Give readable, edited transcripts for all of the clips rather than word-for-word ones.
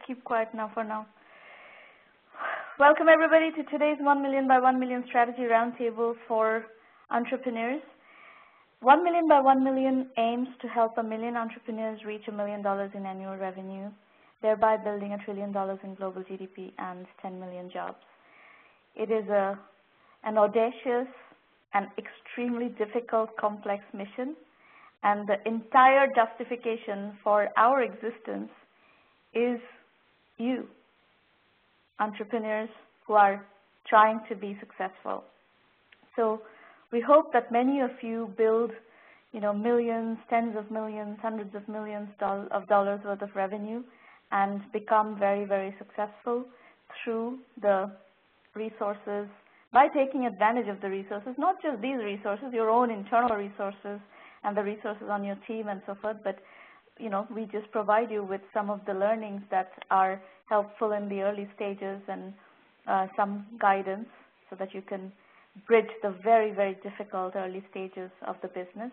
Keep quiet now for now. Welcome everybody to today's 1 million by 1 million strategy roundtable for entrepreneurs. 1 million by 1 million aims to help 1 million entrepreneurs reach $1 million in annual revenue, thereby building $1 trillion in global GDP and 10 million jobs. It is an audacious and extremely difficult, complex mission, and the entire justification for our existence is you, entrepreneurs who are trying to be successful. So we hope that many of you build, millions, tens of millions, hundreds of millions of dollars worth of revenue and become very, very successful through the resources, by taking advantage of the resources, not just these resources, your own internal resources and the resources on your team and so forth, but we just provide you with some of the learnings that are helpful in the early stages and some guidance so that you can bridge the very, very difficult early stages of the business.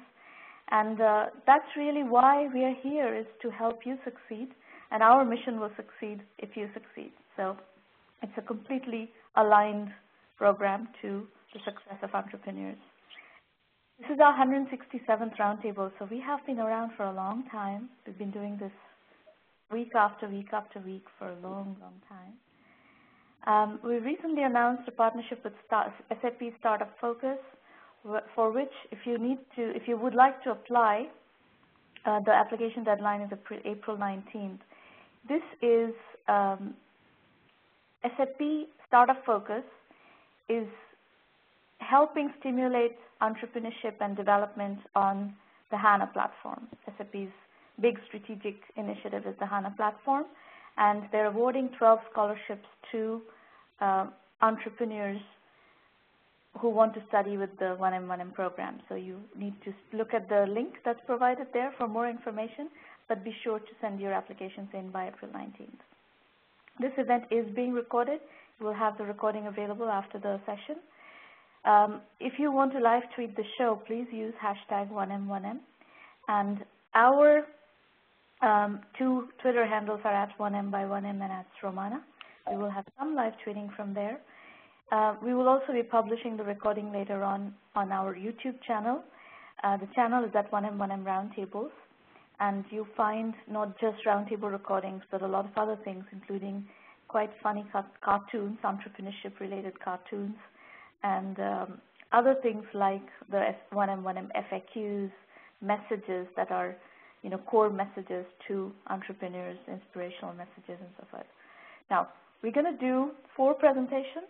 And that's really why we are here, is to help you succeed, and our mission will succeed if you succeed. So it's a completely aligned program to the success of entrepreneurs. This is our 167th roundtable, so we have been around for a long time. We've been doing this week after week after week for a long, long time. We recently announced a partnership with SAP Startup Focus, for which if you would like to apply, the application deadline is April 19th. This is SAP Startup Focus is helping stimulate entrepreneurship and development on the HANA platform. SAP's big strategic initiative is the HANA platform, and they're awarding 12 scholarships to entrepreneurs who want to study with the 1M1M program. So you need to look at the link that's provided there for more information, but be sure to send your applications in by April 19th. This event is being recorded. We'll have the recording available after the session. If you want to live tweet the show, please use hashtag 1M1M. And our two Twitter handles are at 1M by 1M and at Sramana. We will have some live tweeting from there. We will also be publishing the recording later on our YouTube channel. The channel is at 1M1M Roundtables. And you find not just roundtable recordings, but a lot of other things, including quite funny cartoons, entrepreneurship-related cartoons, and other things like the 1M1M FAQs, messages that are, core messages to entrepreneurs, inspirational messages, and so forth. Now, we're going to do 4 presentations,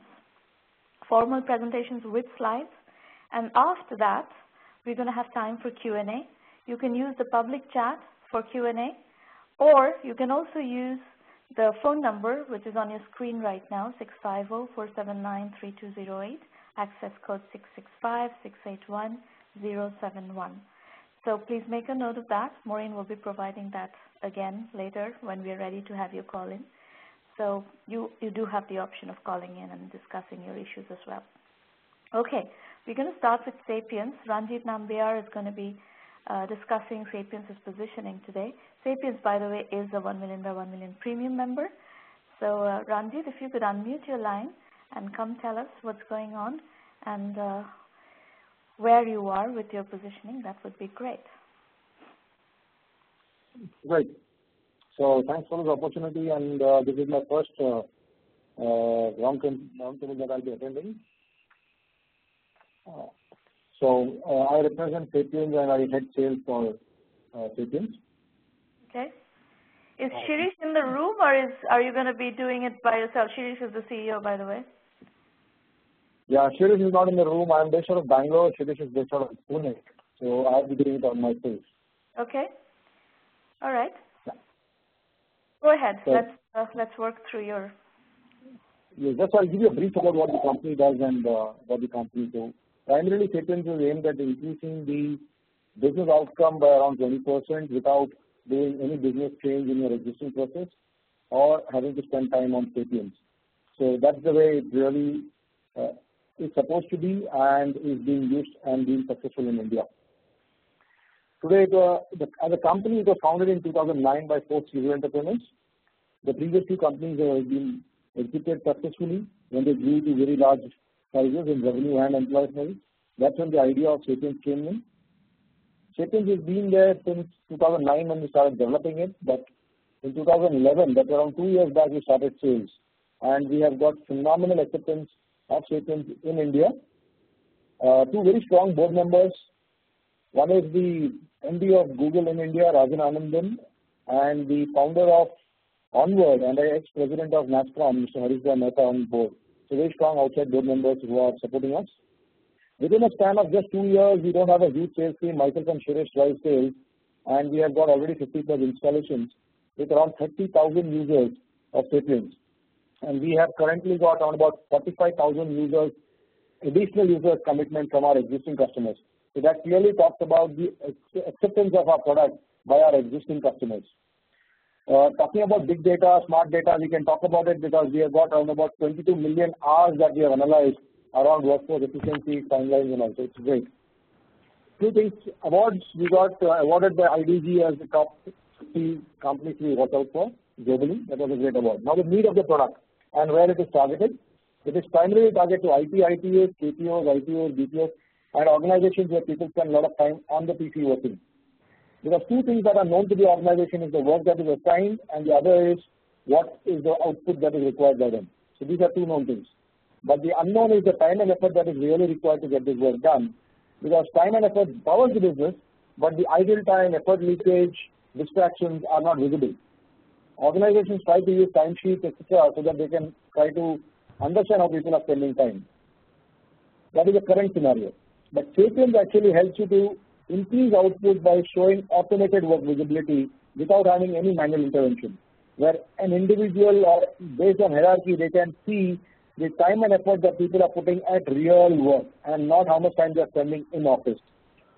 formal presentations with slides, and after that, we're going to have time for Q&A. You can use the public chat for Q&A, or you can also use the phone number, which is on your screen right now, 650-479-3208, access code 665-681-071. So please make a note of that. Maureen will be providing that again later when we are ready to have you call in. So you do have the option of calling in and discussing your issues as well. Okay, we're going to start with Sapiens. Ranjit Nambiar is going to be discussing Sapiens' positioning today. Sapiens, by the way, is a 1 million by 1 million premium member. So Ranjit, if you could unmute your line and come tell us what's going on and where you are with your positioning, that would be great. Great. So thanks for this opportunity, and this is my first roundtable that I'll be attending. So I represent Sapiens and I head sales for Sapiens. Okay. Is Shirish in the room, or are you going to be doing it by yourself? Shirish is the CEO, by the way. Yeah, Shirish is not in the room. I'm based out of Bangalore. Shirish is based out of Pune. So I'll be doing it on myself. Okay. All right. Yeah. Go ahead. So, let's work through your. Yeah, just I'll give you a brief about what the company does and what the company do. Primarily, Sapiens is aimed at increasing the business outcome by around 20% without doing any business change in your existing process or having to spend time on Sapiens. So that's the way it really is supposed to be and is being used and being successful in India. Today, as a company, it was founded in 2009 by 4 serial entrepreneurs, the previous two companies have been executed successfully when they grew to very large sizes in revenue and employee size. That's when the idea of Sapiens came in. Sapiens has been there since 2009 when we started developing it, but in 2011, that's around 2 years back, we started sales. And we have got phenomenal acceptance of Sapiens in India. Two very strong board members. One is the MD of Google in India, Rajan Anandan, and the founder of Onward and the ex-president of NASCOM, Mr. Harishbhai Mehta on board. So very strong outside board members who are supporting us. Within a span of just 2 years, we don't have a huge sales team. Myself and Suresh drive sales, and we have got already 50 plus installations with around 30,000 users of Sapiens. And we have currently got around about 45,000 users, additional users commitment from our existing customers. So that clearly talks about the acceptance of our product by our existing customers. Talking about big data, smart data, we can talk about it because we have got around about 22 million hours that we have analyzed around workforce efficiency, timelines and also. It's great. Two things, awards, we got awarded by IDG as the top 50 companies we watch out for globally. That was a great award. Now the need of the product and where it is targeted. It is primarily targeted to IT, ITOs, KPOs, ITOs, BPOs, and organizations where people spend a lot of time on the PC working. Because two things that are known to the organization is the work that is assigned and the other is what is the output that is required by them. So these are two known things. But the unknown is the time and effort that is really required to get this work done. Because time and effort powers the business, but the idle time, effort leakage, distractions are not visible. Organizations try to use timesheets, etc., so that they can try to understand how people are spending time. That is the current scenario. But Sapiens actually helps you to increase output by showing automated work visibility without having any manual intervention. Where an individual or based on hierarchy, they can see the time and effort that people are putting at real work and not how much time they are spending in office.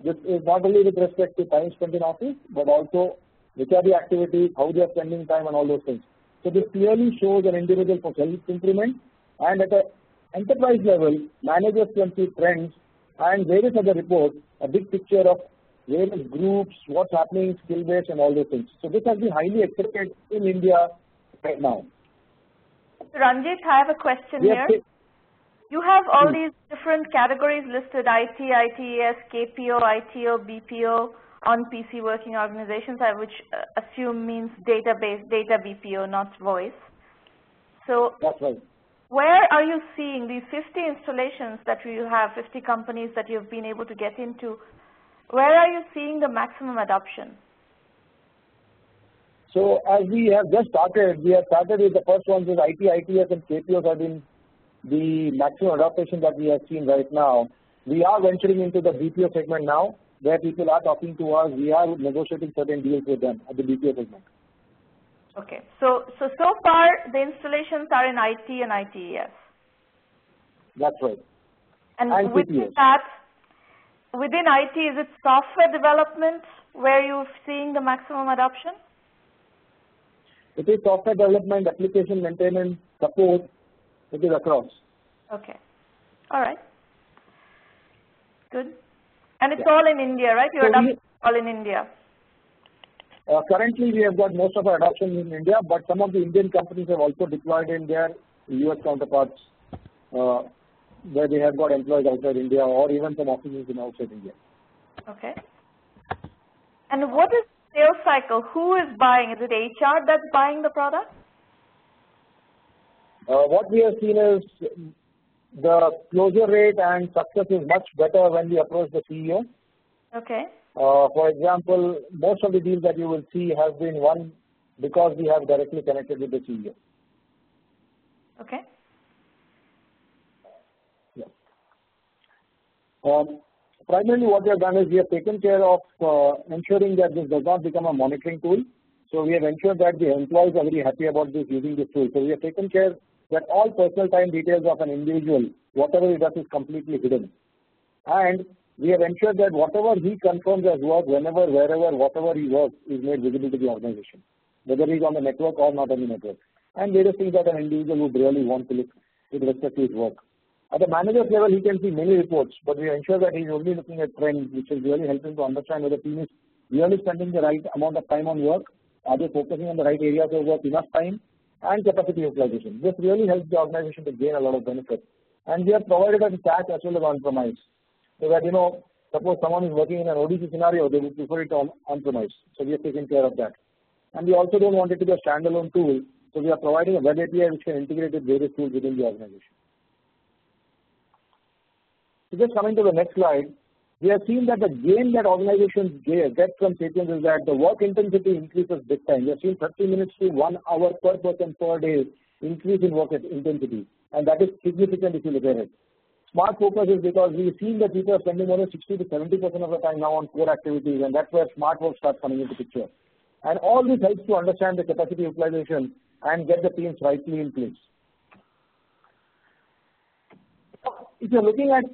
This is not only with respect to time spent in office, but also which are the activities, how they are spending time and all those things. So this clearly shows an individual for self-improvement, and at an enterprise level, managers can see trends and various other reports, a big picture of various groups, what's happening, skill base and all those things. So this has been highly accepted in India right now. Ranjit, I have a question here. You have all these different categories listed, IT, ITES, KPO, ITO, BPO, on PC working organizations, which assume means database, data BPO, not voice. So that's right. Where are you seeing these 50 installations that you have, 50 companies that you've been able to get into, where are you seeing the maximum adoption? So as we have just started, we have started with the first ones is IT, ITS and KPOs have been the maximum adaptation that we have seen right now. We are venturing into the BPO segment now, where people are talking to us. We are negotiating certain deals with them at the BPO segment. Okay. So far the installations are in IT and ITES. That's right. And within that, within IT, is it software development where you're seeing the maximum adoption? It is software development, application maintenance, support. It is across. Okay. All right. Good. And it's all in India, right? You're adopting all in India. Currently, we have got most of our adoption in India, but some of the Indian companies have also deployed in their US counterparts where they have got employees outside India or even some offices in outside India. Okay. And what is the sales cycle? Who is buying? Is it HR that's buying the product? What we have seen is the closure rate and success is much better when we approach the CEO. Okay. For example, most of the deals that you will see have been won because we have directly connected with the CEO. Okay. Yeah. Primarily what we have done is we have taken care of ensuring that this does not become a monitoring tool. So we have ensured that the employees are very happy about this using this tool. So we have taken care that all personal time details of an individual, whatever he does is completely hidden. And we have ensured that whatever he confirms as work, whenever, wherever, whatever he works is made visible to the organization, whether he's on the network or not on the network. And various things that an individual would really want to look with respect to his work. At the manager's level, he can see many reports, but we ensure that he's only looking at trends, which is really helping to understand whether the team is really spending the right amount of time on work. Are they focusing on the right areas of work enough time? and capacity utilization. This really helps the organization to gain a lot of benefit. And we have provided a SaaS as well as on-premise. So that, suppose someone is working in an ODC scenario, they would prefer it on-premise. So we have taken care of that. And we also don't want it to be a standalone tool. So we are providing a web API which can integrate with various tools within the organization. So just coming to the next slide, we have seen that the gain that organizations get from Sapiens is that the work intensity increases big time. We have seen 30 minutes to 1 hour per person per day increase in work intensity, and that is significant if you look at it. Smart focus is because we've seen that people are spending more than 60 to 70% of the time now on core activities, and that's where smart work starts coming into picture. And all this helps to understand the capacity utilization and get the teams rightly in place. If you're looking at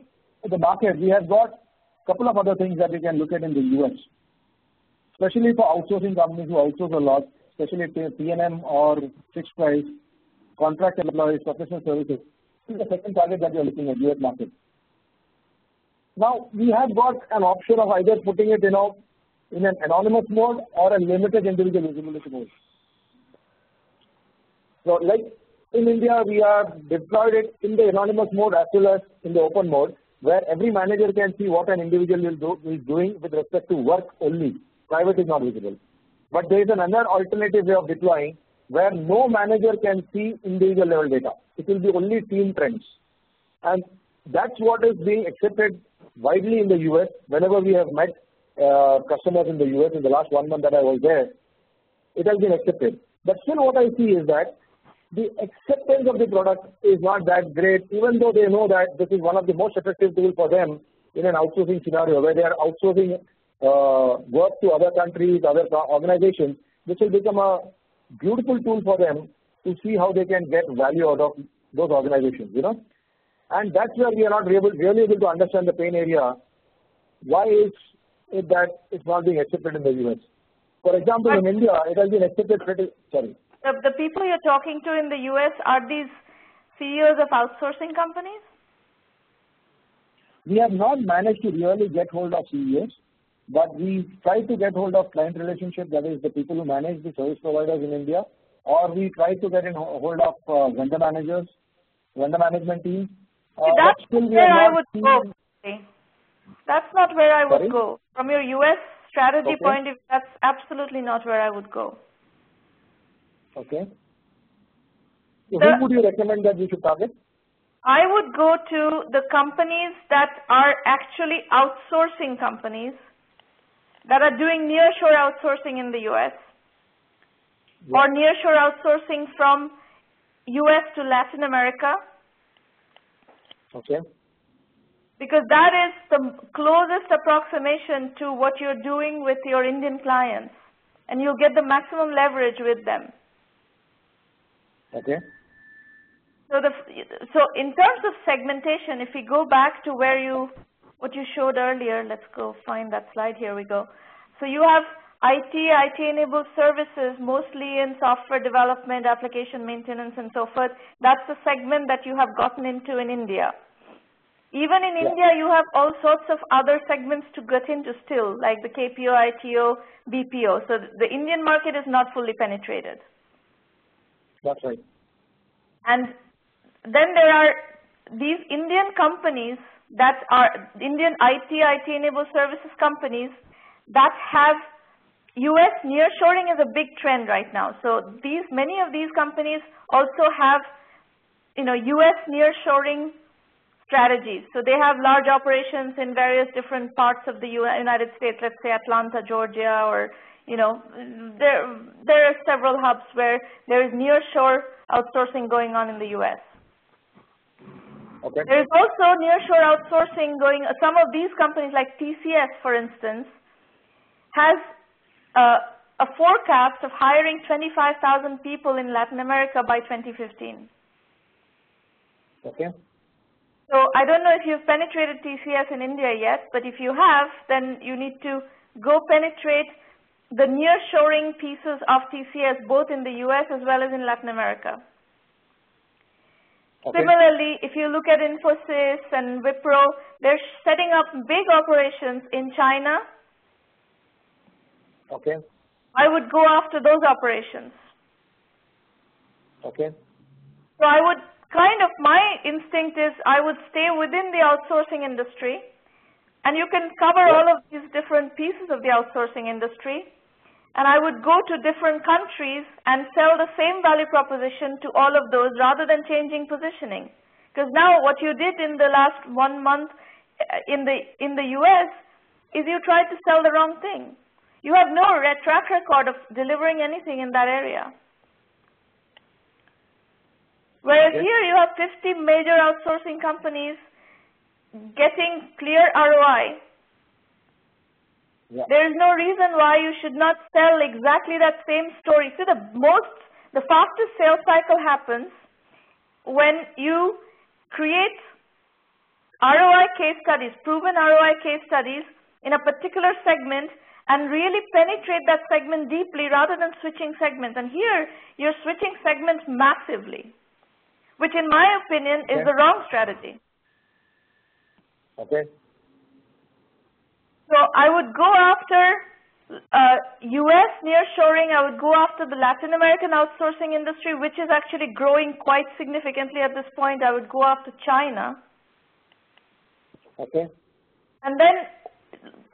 the market, we have got a couple of other things that we can look at in the US, especially for outsourcing companies who outsource a lot, especially T&M or fixed price, contract employees, professional services. This is the second target that we are looking at, US market. Now, we have got an option of either putting it, in an anonymous mode or a limited individual visibility mode. So, like in India, we have deployed it in the anonymous mode as well as in the open mode, where every manager can see what an individual is doing with respect to work only. Private is not visible. But there is another alternative way of deploying where no manager can see individual level data. It will be only team trends. And that's what is being accepted widely in the US. Whenever we have met customers in the US in the last 1 month that I was there, it has been accepted. But still what I see is that the acceptance of the product is not that great, even though they know that this is one of the most effective tools for them in an outsourcing scenario where they are outsourcing work to other countries, other organizations. This will become a beautiful tool for them to see how they can get value out of those organizations, And that's where we are not really able to understand the pain area. Why is it that it's not being accepted in the US? For example, in India, it has been accepted The people you're talking to in the US, are these CEOs of outsourcing companies? We have not managed to really get hold of CEOs, but we try to get hold of client relationship, that is the people who manage the service providers in India, or we try to get in hold of vendor managers, vendor management teams. That's where I would go. That's not where I would go. From your US strategy point of view, that's absolutely not where I would go. Okay. So who would you recommend that we should target? I would go to the companies that are actually outsourcing companies that are doing nearshore outsourcing in the US or nearshore outsourcing from US to Latin America. Okay. Because that is the closest approximation to what you're doing with your Indian clients, and you'll get the maximum leverage with them. Okay. So in terms of segmentation, if we go back to what you showed earlier, let's go find that slide. Here we go. So you have IT-enabled services, mostly in software development, application maintenance, and so forth. That's the segment that you have gotten into in India. Even in India, you have all sorts of other segments to get into still, like the KPO, ITO, BPO. So the Indian market is not fully penetrated. That's right. And then there are these Indian companies that are Indian IT-enabled services companies that have US nearshoring is a big trend right now. So many of these companies also have, US nearshoring strategies. So they have large operations in various different parts of the United States, let's say Atlanta, Georgia, or there are several hubs where there is nearshore outsourcing going on in the US. Okay. There is also nearshore outsourcing going. Some of these companies, like TCS, for instance, has a forecast of hiring 25,000 people in Latin America by 2015. Okay. So I don't know if you've penetrated TCS in India yet, but if you have, then you need to go penetrate the nearshoring pieces of TCS, both in the US as well as in Latin America. Okay. Similarly, if you look at Infosys and Wipro, they're setting up big operations in China. Okay. I would go after those operations. Okay. So I would my instinct is I would stay within the outsourcing industry, and you can cover all of these different pieces of the outsourcing industry, and I would go to different countries and sell the same value proposition to all of those rather than changing positioning. Because now what you did in the last 1 month in the US is you tried to sell the wrong thing. You have no track record of delivering anything in that area. Whereas here you have 50 major outsourcing companies getting clear ROI. Yeah. There is no reason why you should not sell exactly that same story. See, the fastest sales cycle happens when you create ROI case studies, proven ROI case studies in a particular segment and really penetrate that segment deeply rather than switching segments. And here, you're switching segments massively, which in my opinion is the wrong strategy. Okay. So I would go after US nearshoring, I would go after the Latin American outsourcing industry, which is actually growing quite significantly at this point. I would go after China. Okay. And then,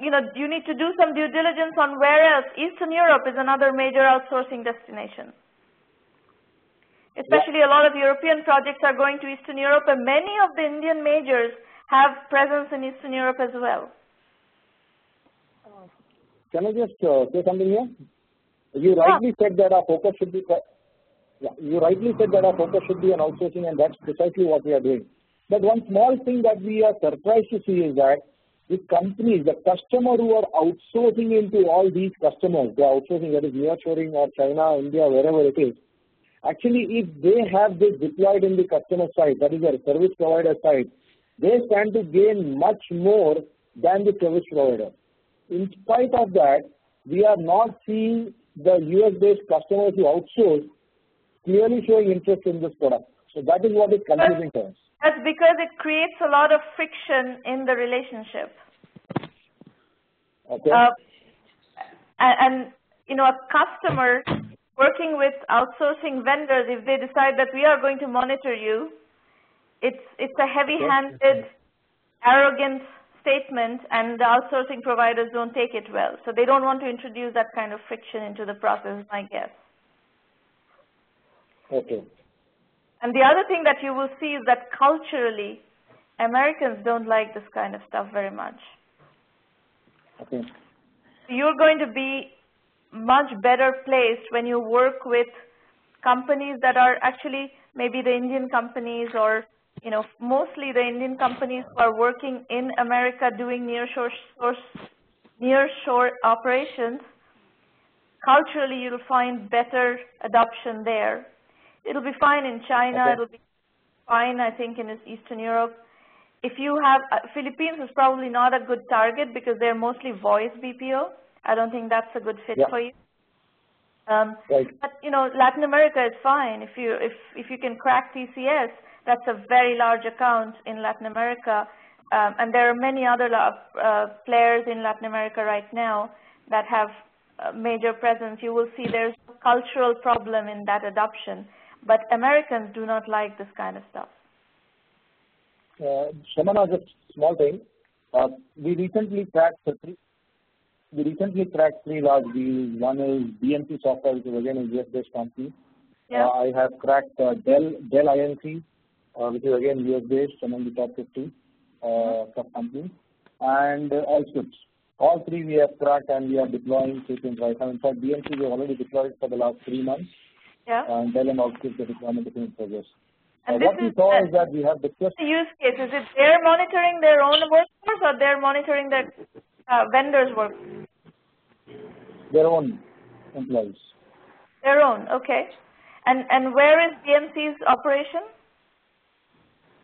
you need to do some due diligence on where else. Eastern Europe is another major outsourcing destination. Especially a lot of European projects are going to Eastern Europe, and many of the Indian majors have presence in Eastern Europe as well. Can I just say something here? You rightly said that our focus should be. You rightly said that our focus should be on outsourcing, and that's precisely what we are doing. But one small thing that we are surprised to see is that the companies, the customer who are outsourcing into all these customers, they are outsourcing, that is nearshoring or China, India, wherever it is. Actually, if they have this deployed in the customer side, that is their service provider side, they stand to gain much more than the service provider. In spite of that, we are not seeing the US-based customers who outsource clearly showing interest in this product. So that is what is confusing to us. That's because it creates a lot of friction in the relationship. Okay. A customer working with outsourcing vendors, if they decide that we are going to monitor you, it's a heavy-handed, arrogant statement, and the outsourcing providers don't take it well. So they don't want to introduce that kind of friction into the process, I guess. Okay. And the other thing that you will see is that culturally, Americans don't like this kind of stuff very much. Okay. You're going to be much better placed when you work with companies that are actually maybe the Indian companies, or mostly the Indian companies who are working in America doing nearshore operations. Culturally, you'll find better adoption there. It'll be fine in China. Okay. It'll be fine, I think, in Eastern Europe. If you have Philippines is probably not a good target because they're mostly voice BPO. I don't think that's a good fit for you. Right. But Latin America is fine. If you can crack TCS, that's a very large account in Latin America, and there are many other players in Latin America right now that have major presence. You will see there's a cultural problem in that adoption, but Americans do not like this kind of stuff. Sramana, just small thing. We recently cracked three large deals. One is BMC Software, which is again a US-based company. Yeah. I have cracked Dell INC, which is again US-based, among the top 50 top companies, and Allscripts. All three we have cracked, and we are deploying systems right now. In fact, BMC we have already deployed for the last 3 months. Yeah. And Dell and Allscripts, the deployment is in progress. And what we saw is that we have discussed the use case. Is it they're monitoring their own workforce, or they're monitoring their vendors' workforce? Their own employees. Their own, okay. And where is BMC's operation?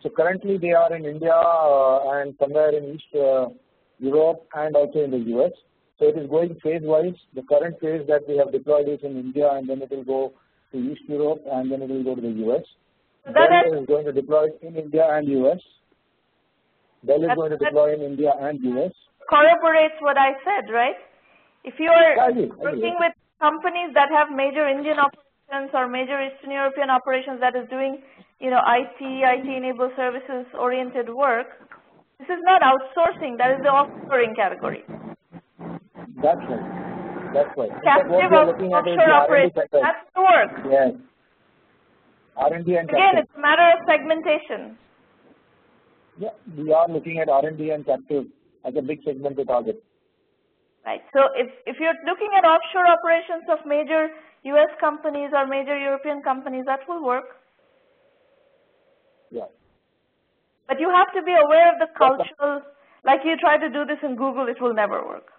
So currently they are in India and somewhere in East Europe and also in the US. So it is going phase-wise. The current phase that we have deployed is in India, and then it will go to East Europe, and then it will go to the US. So Dell is going to deploy it in India and US. Dell is going to deploy in India and US. Corroborates what I said, right? If you are working with companies that have major Indian operations operations or major Eastern European operations that is doing, IT-enabled services oriented work, this is not outsourcing, that is the offshoring category. That's right. That's right. Captive offshore operations, that's the work. Yes. R&D and again, captive. It's a matter of segmentation. Yeah, we are looking at R&D and captive as a big segment to target. Right. So if you're looking at offshore operations of major US companies or major European companies, that will work. Yeah. But you have to be aware of the cultural, like you try to do this in Google, it will never work.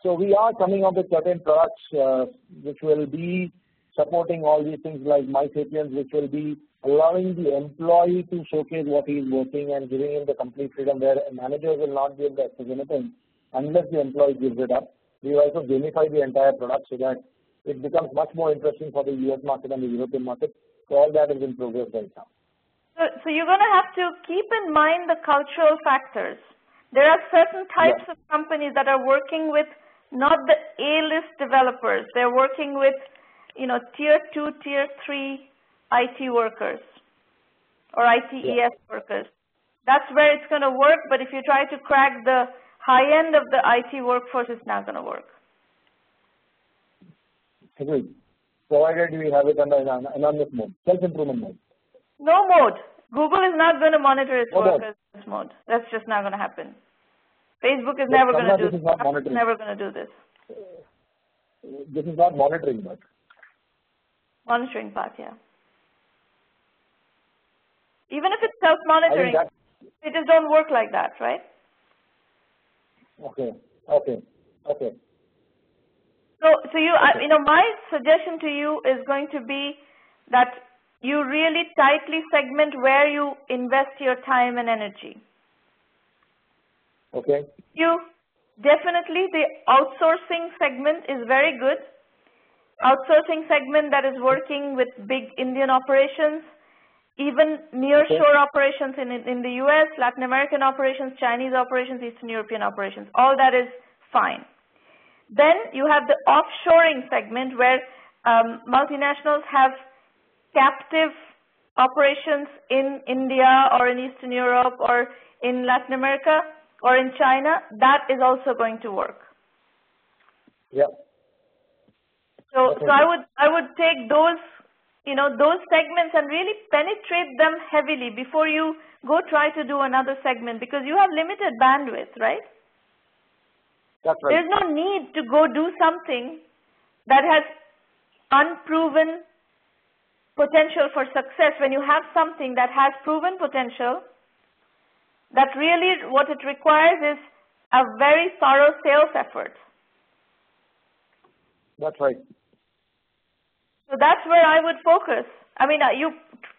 So we are coming up with certain products which will be supporting all these things like MySapiens, which will be allowing the employee to showcase what he is working and giving him the complete freedom, where managers will not be able to access anything unless the employee gives it up. We also gamify the entire product so that it becomes much more interesting for the US market and the European market. So all that is in progress right now. So you're going to have to keep in mind the cultural factors. There are certain types of companies that are working with not the A-list developers. They're working with, tier 2, tier 3 IT workers or ITES workers. That's where it's going to work, but if you try to crack the high end of the IT workforce, it's not going to work. Agreed. Provided we have it under anonymous mode, self-improvement mode. No mode. Google is not going to monitor its workers in this mode. That's just not going to happen. Facebook is never going to do this. Apple is never going to do this. This is not monitoring, but monitoring part, yeah. Even if it's self-monitoring, it just don't work like that, right? Okay. So my suggestion to you is going to be that you really tightly segment where you invest your time and energy. Okay. Definitely the outsourcing segment is very good. Outsourcing segment that is working with big Indian operations, even nearshore operations in the US, Latin American operations, Chinese operations, Eastern European operations, all that is fine. Then you have the offshoring segment where multinationals have captive operations in India or in Eastern Europe or in Latin America or in China. That is also going to work. Yeah. So I would take those those segments and really penetrate them heavily before you go try to do another segment, because you have limited bandwidth, right? That's right. There's no need to go do something that has unproven potential for success when you have something that has proven potential. That really what it requires is a very thorough sales effort. That's right. So that's where I would focus. I mean, you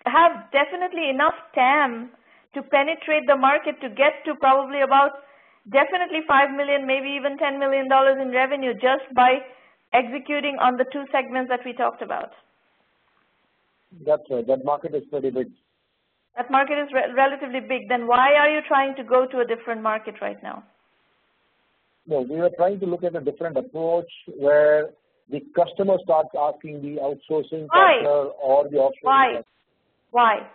have definitely enough TAM to penetrate the market to get to probably about definitely $5 million, maybe even $10 million in revenue just by executing on the two segments that we talked about. That's right. That market is pretty big. That market is relatively big. Then why are you trying to go to a different market right now? No, we were trying to look at a different approach where the customer starts asking the outsourcing partner or the offshore. Why?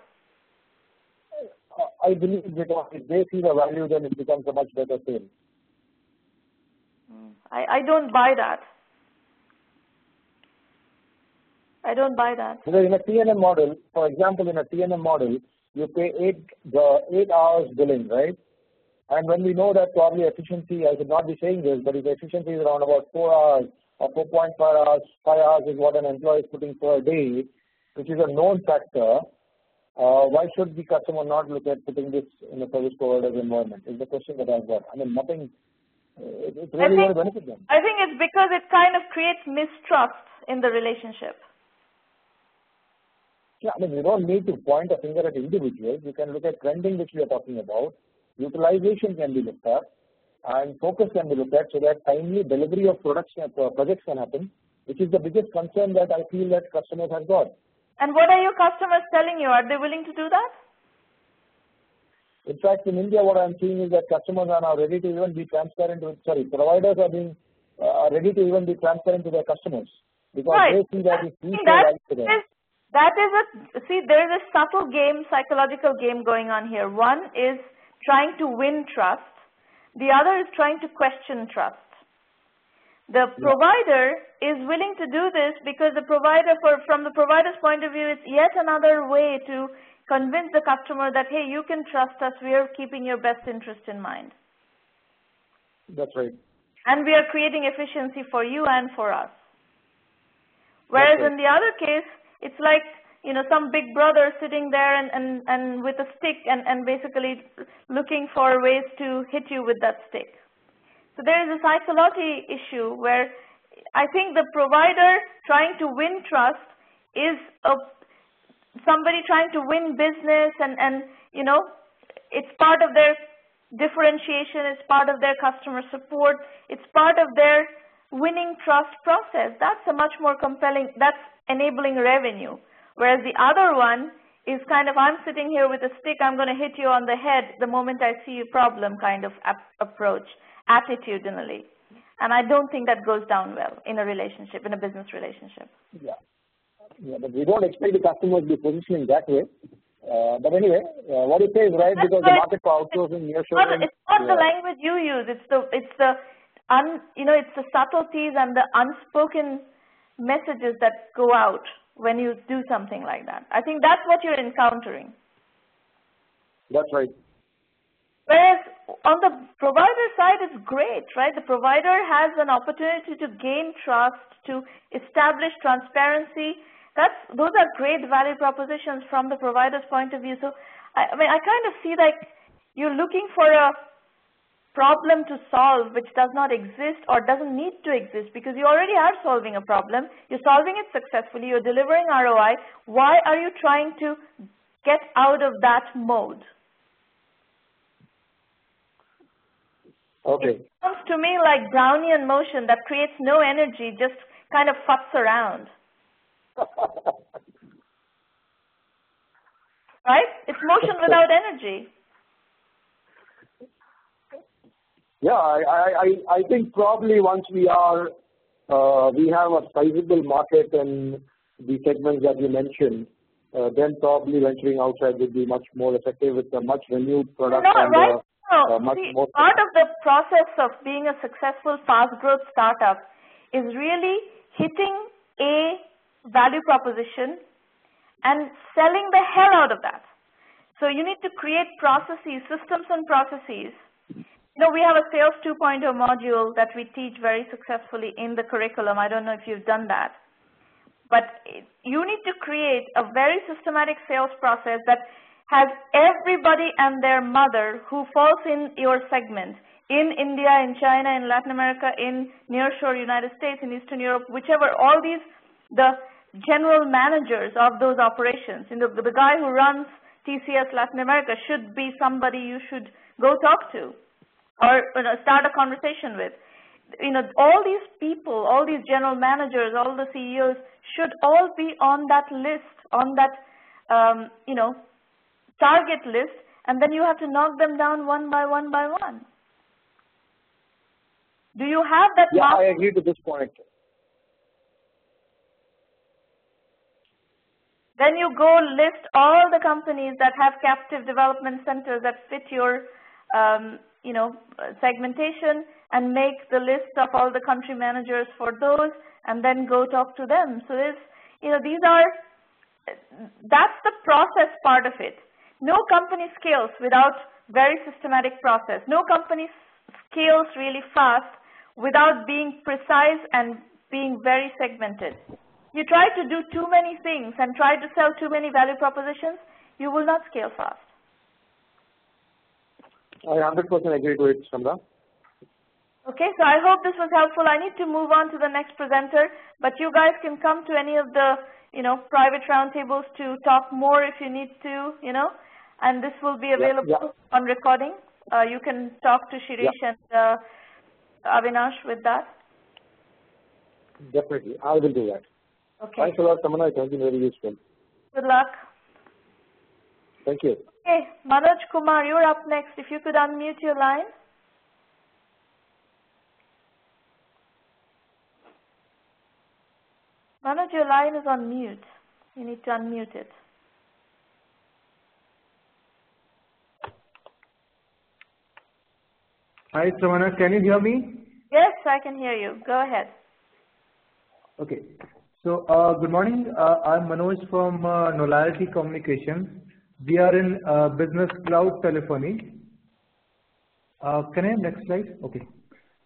I believe because if they see the value, then it becomes a much better sale. I don't buy that. I don't buy that. Because in a T&M model, for example, in a T&M model, you pay 8 hours billing, right? And when we know that probably efficiency, I should not be saying this, but if efficiency is around about 4 hours or 4.5 hours, 5 hours is what an employee is putting per day, which is a known factor, why should the customer not look at putting this in a service provider's environment? Is the question that I've got. I mean, nothing, it's really going to benefit them. I think it's because it kind of creates mistrust in the relationship. Yeah, I mean, you don't need to point a finger at individuals. You can look at trending, which we are talking about. Utilization can be looked at, and focus can be looked at, so that timely delivery of projects can happen, which is the biggest concern that I feel that customers have got. And what are your customers telling you? Are they willing to do that? In fact, in India, what I'm seeing is that customers are now ready to even be transparent with, providers are being ready to even be transparent to their customers because Right. they see that it's equal to them. There is a subtle game, psychological game going on here. One is trying to win trust. The other is trying to question trust. The provider is willing to do this because the provider, from the provider's point of view, it's yet another way to convince the customer that, hey, you can trust us, we are keeping your best interest in mind. That's right. And we are creating efficiency for you and for us. Whereas in the other case, it's like, some big brother sitting there and with a stick and basically looking for ways to hit you with that stick. So there is a psychology issue where I think the provider trying to win trust is somebody trying to win business and it's part of their differentiation, it's part of their customer support, it's part of their winning trust process. That's a much more compelling, that's enabling revenue. Whereas the other one is kind of, I'm sitting here with a stick, I'm going to hit you on the head the moment I see a problem kind of approach, attitudinally. And I don't think that goes down well in a relationship, in a business relationship. Yeah, but we don't expect the customers to be positioning that way. But anyway, what you say is right because the market for outsourcing, nearshoring. It's not the language you use. It's the subtleties and the unspoken messages that go out when you do something like that. I think that's what you're encountering. That's right. Whereas on the provider side, it's great, right? The provider has an opportunity to gain trust, to establish transparency. Those are great value propositions from the provider's point of view. So, I kind of see like you're looking for a problem to solve which does not exist or doesn't need to exist because you already are solving a problem. You're solving it successfully. You're delivering ROI. Why are you trying to get out of that mode? Okay. It sounds to me like Brownian motion that creates no energy, just kind of futs around. Right? It's motion without energy. Yeah, I think probably once we have a sizable market in the segments that you mentioned, then probably venturing outside would be much more effective with a much renewed product. Part of the process of being a successful fast growth startup is really hitting a value proposition and selling the hell out of that. So you need to create processes, systems and processes. We have a Sales 2.0 module that we teach very successfully in the curriculum. I don't know if you've done that. But you need to create a very systematic sales process that has everybody and their mother who falls in your segment, in India, in China, in Latin America, in nearshore United States, in Eastern Europe, whichever, all these, the general managers of those operations. The guy who runs TCS Latin America should be somebody you should go talk to or start a conversation with. All these people, all these general managers, all the CEOs should all be on that list, on that, target list, and then you have to knock them down one by one by one. Do you have that? Yeah, I agree to this point. Then you go list all the companies that have captive development centers that fit your, segmentation, and make the list of all the country managers for those, and then go talk to them. So that's the process part of it. No company scales without very systematic process. No company scales really fast without being precise and being very segmented. You try to do too many things and try to sell too many value propositions, you will not scale fast. I 100% agree to it, Sramana. Okay, so I hope this was helpful. I need to move on to the next presenter, but you guys can come to any of the, private roundtables to talk more if you need to, and this will be available on recording. You can talk to Shirish and Avinash with that. Definitely, I will do that. Okay. Thanks a lot, Sramana. It has been very useful. Good luck. Thank you. Okay, Manoj Kumar, you're up next. If you could unmute your line. Manoj, your line is on mute. You need to unmute it. Hi, Sramana, can you hear me? Yes, I can hear you. Go ahead. Okay. So, good morning. I'm Manoj from Nolarity Communications. We are in business cloud telephony. Can I have next slide? Okay.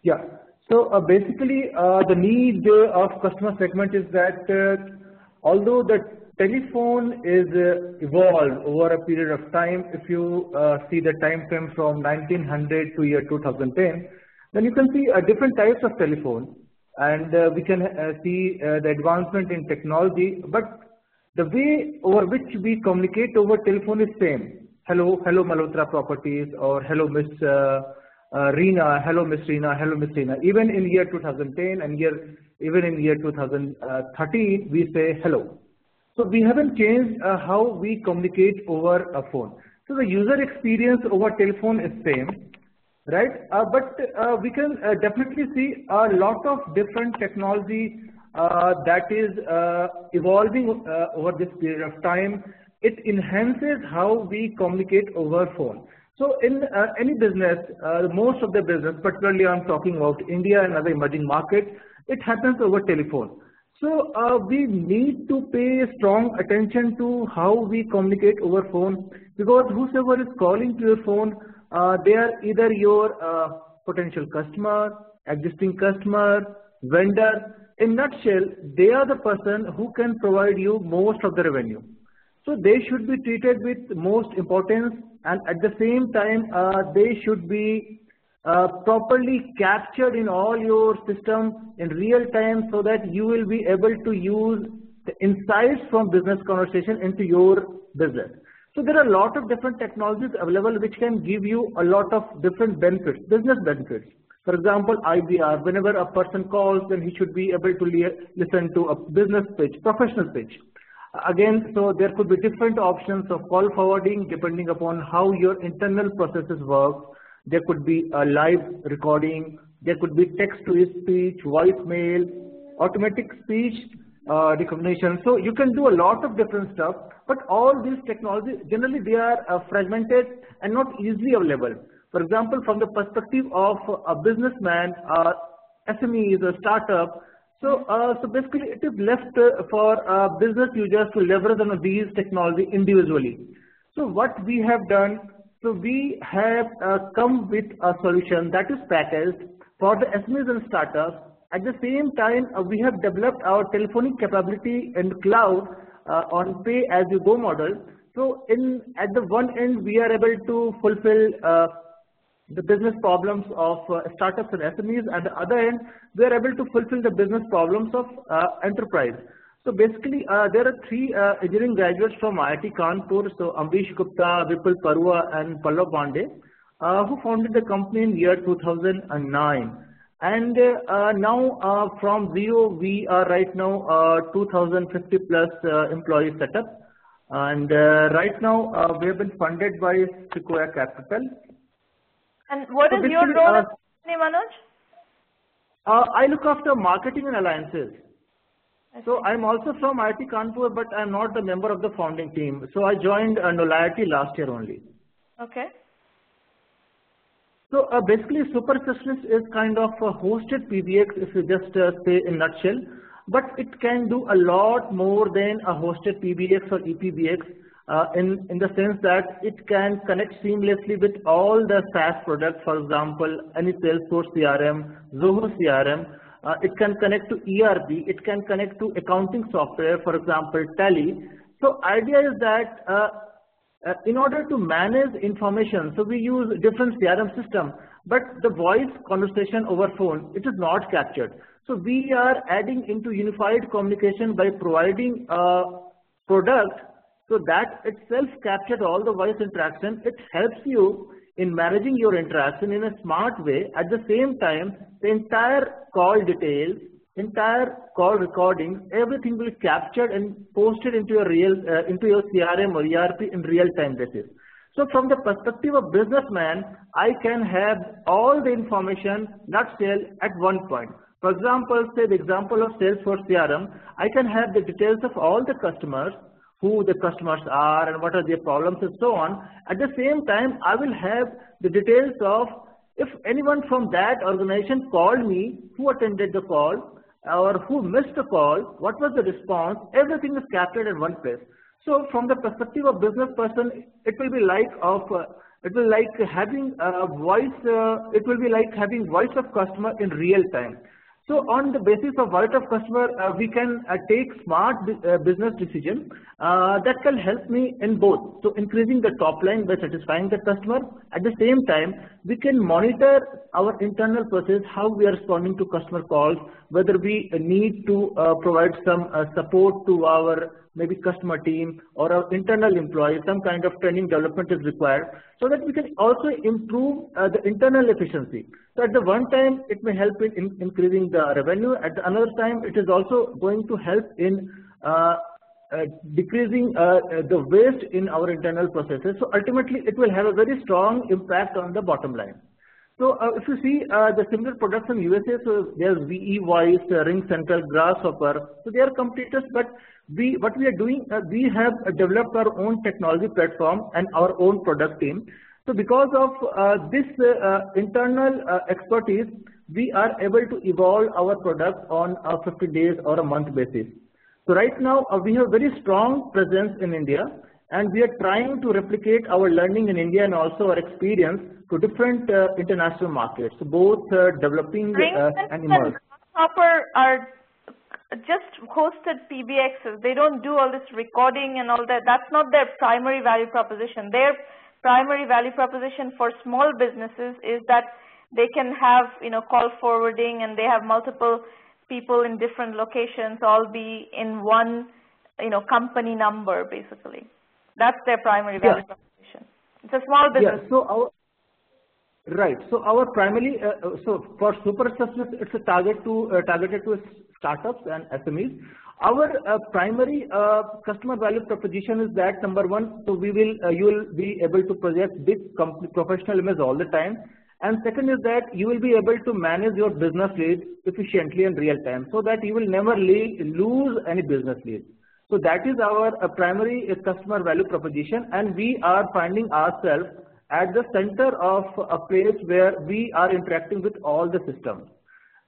Yeah. So, basically, the need of customer segment is that although the telephone is evolved over a period of time, if you see the time frame from 1900 to year 2010, then you can see different types of telephone, and we can see the advancement in technology, but the way over which we communicate over telephone is same. Hello Malhotra Properties, or hello Miss Reena, hello Miss Reena, hello Miss Reena. Even in year 2010 and even in year 2013, we say hello. So we haven't changed how we communicate over a phone. So the user experience over telephone is same, right? But we can definitely see a lot of different technology that is evolving over this period of time. It enhances how we communicate over phone. So in any business, most of the business, particularly I'm talking about India and other emerging markets, it happens over telephone. So we need to pay strong attention to how we communicate over phone, because whosoever is calling to your phone, they are either your potential customer, existing customer, vendor. In nutshell, they are the person who can provide you most of the revenue. So they should be treated with most importance, and at the same time, they should be properly captured in all your system in real time, so that you will be able to use the insights from business conversation into your business. So there are a lot of different technologies available which can give you a lot of different benefits, business benefits. For example, IVR, whenever a person calls, then he should be able to listen to a business pitch, professional pitch. Again, so there could be different options of call forwarding depending upon how your internal processes work. There could be a live recording, there could be text-to-speech, voicemail, automatic speech recognition. So you can do a lot of different stuff, but all these technologies, generally they are fragmented and not easily available. For example, from the perspective of a businessman, SMEs, a startup, so basically it is left for business users to leverage on these technology individually. So what we have done, so we have come with a solution that is packaged for the SMEs and startups. At the same time, we have developed our telephonic capability in cloud on pay-as-you-go model. So at the one end, we are able to fulfill the business problems of startups and SMEs, and the other end, we are able to fulfill the business problems of enterprise. So basically, there are three engineering graduates from IIT Kanpur, so Amrish Gupta, Vipul Parua, and Pallav Bande, who founded the company in year 2009. And now from zero, we are right now 2,050 plus employee setup. And right now, we have been funded by Sequoia Capital. And what is your role in the company, Manoj? I look after marketing and alliances. So I'm also from IIT Kanpur, but I'm not the member of the founding team. So I joined Nolarity last year only. Okay. So basically, Super Specialist is kind of a hosted PBX, if you just say in a nutshell. But it can do a lot more than a hosted PBX or ePBX. In the sense that it can connect seamlessly with all the SaaS products, for example, any Salesforce CRM, Zoho CRM. It can connect to ERP, it can connect to accounting software, for example, Tally. So idea is that in order to manage information, so we use different CRM system, but the voice conversation over phone, it is not captured. So we are adding into unified communication by providing a product. So that itself captured all the voice interaction. It helps you in managing your interaction in a smart way. At the same time, the entire call details, entire call recordings, everything will be captured and posted into your CRM or ERP in real time basis. So from the perspective of businessman, I can have all the information, nutshell, at one point. For example, say the example of Salesforce CRM, I can have the details of all the customers, who the customers are and what are their problems and so on. At the same time, I will have the details of if anyone from that organization called me, who attended the call or who missed the call, what was the response, everything is captured in one place. So from the perspective of business person, it will be like having a voice, it will be like having voice of customer in real time. So on the basis of voice of customer, we can take smart business decision that can help me in both. So increasing the top line by satisfying the customer. At the same time, we can monitor our internal process, how we are responding to customer calls, whether we need to provide some support to our maybe customer team or our internal employees, some kind of training development is required, so that we can also improve the internal efficiency. So at the one time, it may help in increasing the revenue. At the another time, it is also going to help in decreasing the waste in our internal processes. So ultimately, it will have a very strong impact on the bottom line. So if you see the similar products in USA, so there's VE Voice, Ring Central, Grasshopper. So they are competitors, but what we are doing, we have developed our own technology platform and our own product team. So because of this internal expertise, we are able to evolve our product on a 50 days or a month basis. So right now we have very strong presence in India, and we are trying to replicate our learning in India and also our experience to different international markets, both developing and emerging. Grasshopper are just hosted PBXs. They don't do all this recording and all that. That's not their primary value proposition. Their primary value proposition for small businesses is that they can have, call forwarding, and they have multiple people in different locations all be in one, company number basically. That's their primary value proposition. It's a small business. Yeah, so our primary, so for super specialist, it's a targeted to startups and SMEs. Our primary customer value proposition is that number one, so you will be able to project big professional image all the time, and second is that you will be able to manage your business leads efficiently in real time, so that you will never lose any business leads. So that is our primary customer value proposition, and we are finding ourselves at the center of a place where we are interacting with all the systems.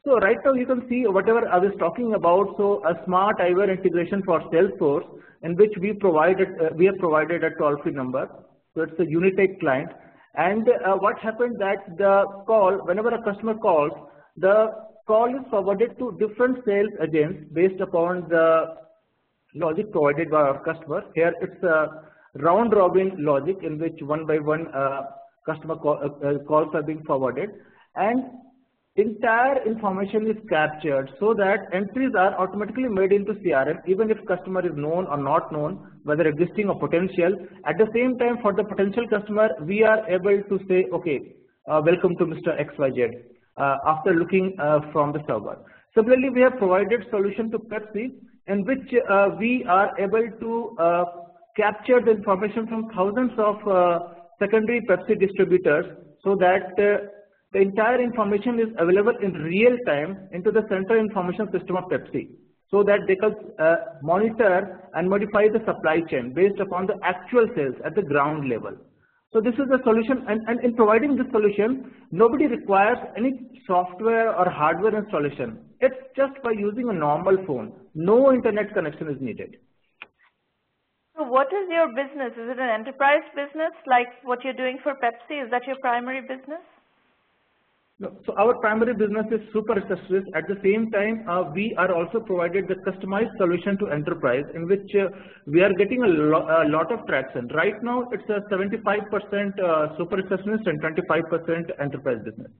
So right now you can see whatever I was talking about. So a smart eyewear integration for Salesforce, in which we have provided a toll-free number. So it's a Unitech client. And what happened that the call, whenever a customer calls, the call is forwarded to different sales agents based upon the logic provided by our customer. Here it's a round robin logic in which one by one customer calls are being forwarded, and entire information is captured so that entries are automatically made into CRM, even if customer is known or not known, whether existing or potential. At the same time, for the potential customer, we are able to say, okay, welcome to Mr. XYZ after looking from the server. Similarly, we have provided solution to Pepsi, in which we are able to capture the information from thousands of secondary Pepsi distributors, so that the entire information is available in real time into the central information system of Pepsi, so that they can monitor and modify the supply chain based upon the actual sales at the ground level. So this is the solution, and in providing this solution, nobody requires any software or hardware installation. It's just by using a normal phone. No internet connection is needed. So what is your business? Is it an enterprise business like what you're doing for Pepsi? Is that your primary business? No, so our primary business is super specialist. At the same time, we are also provided the customized solution to enterprise, in which we are getting a lot of traction. Right now, it's a 75% super specialist and 25% enterprise business.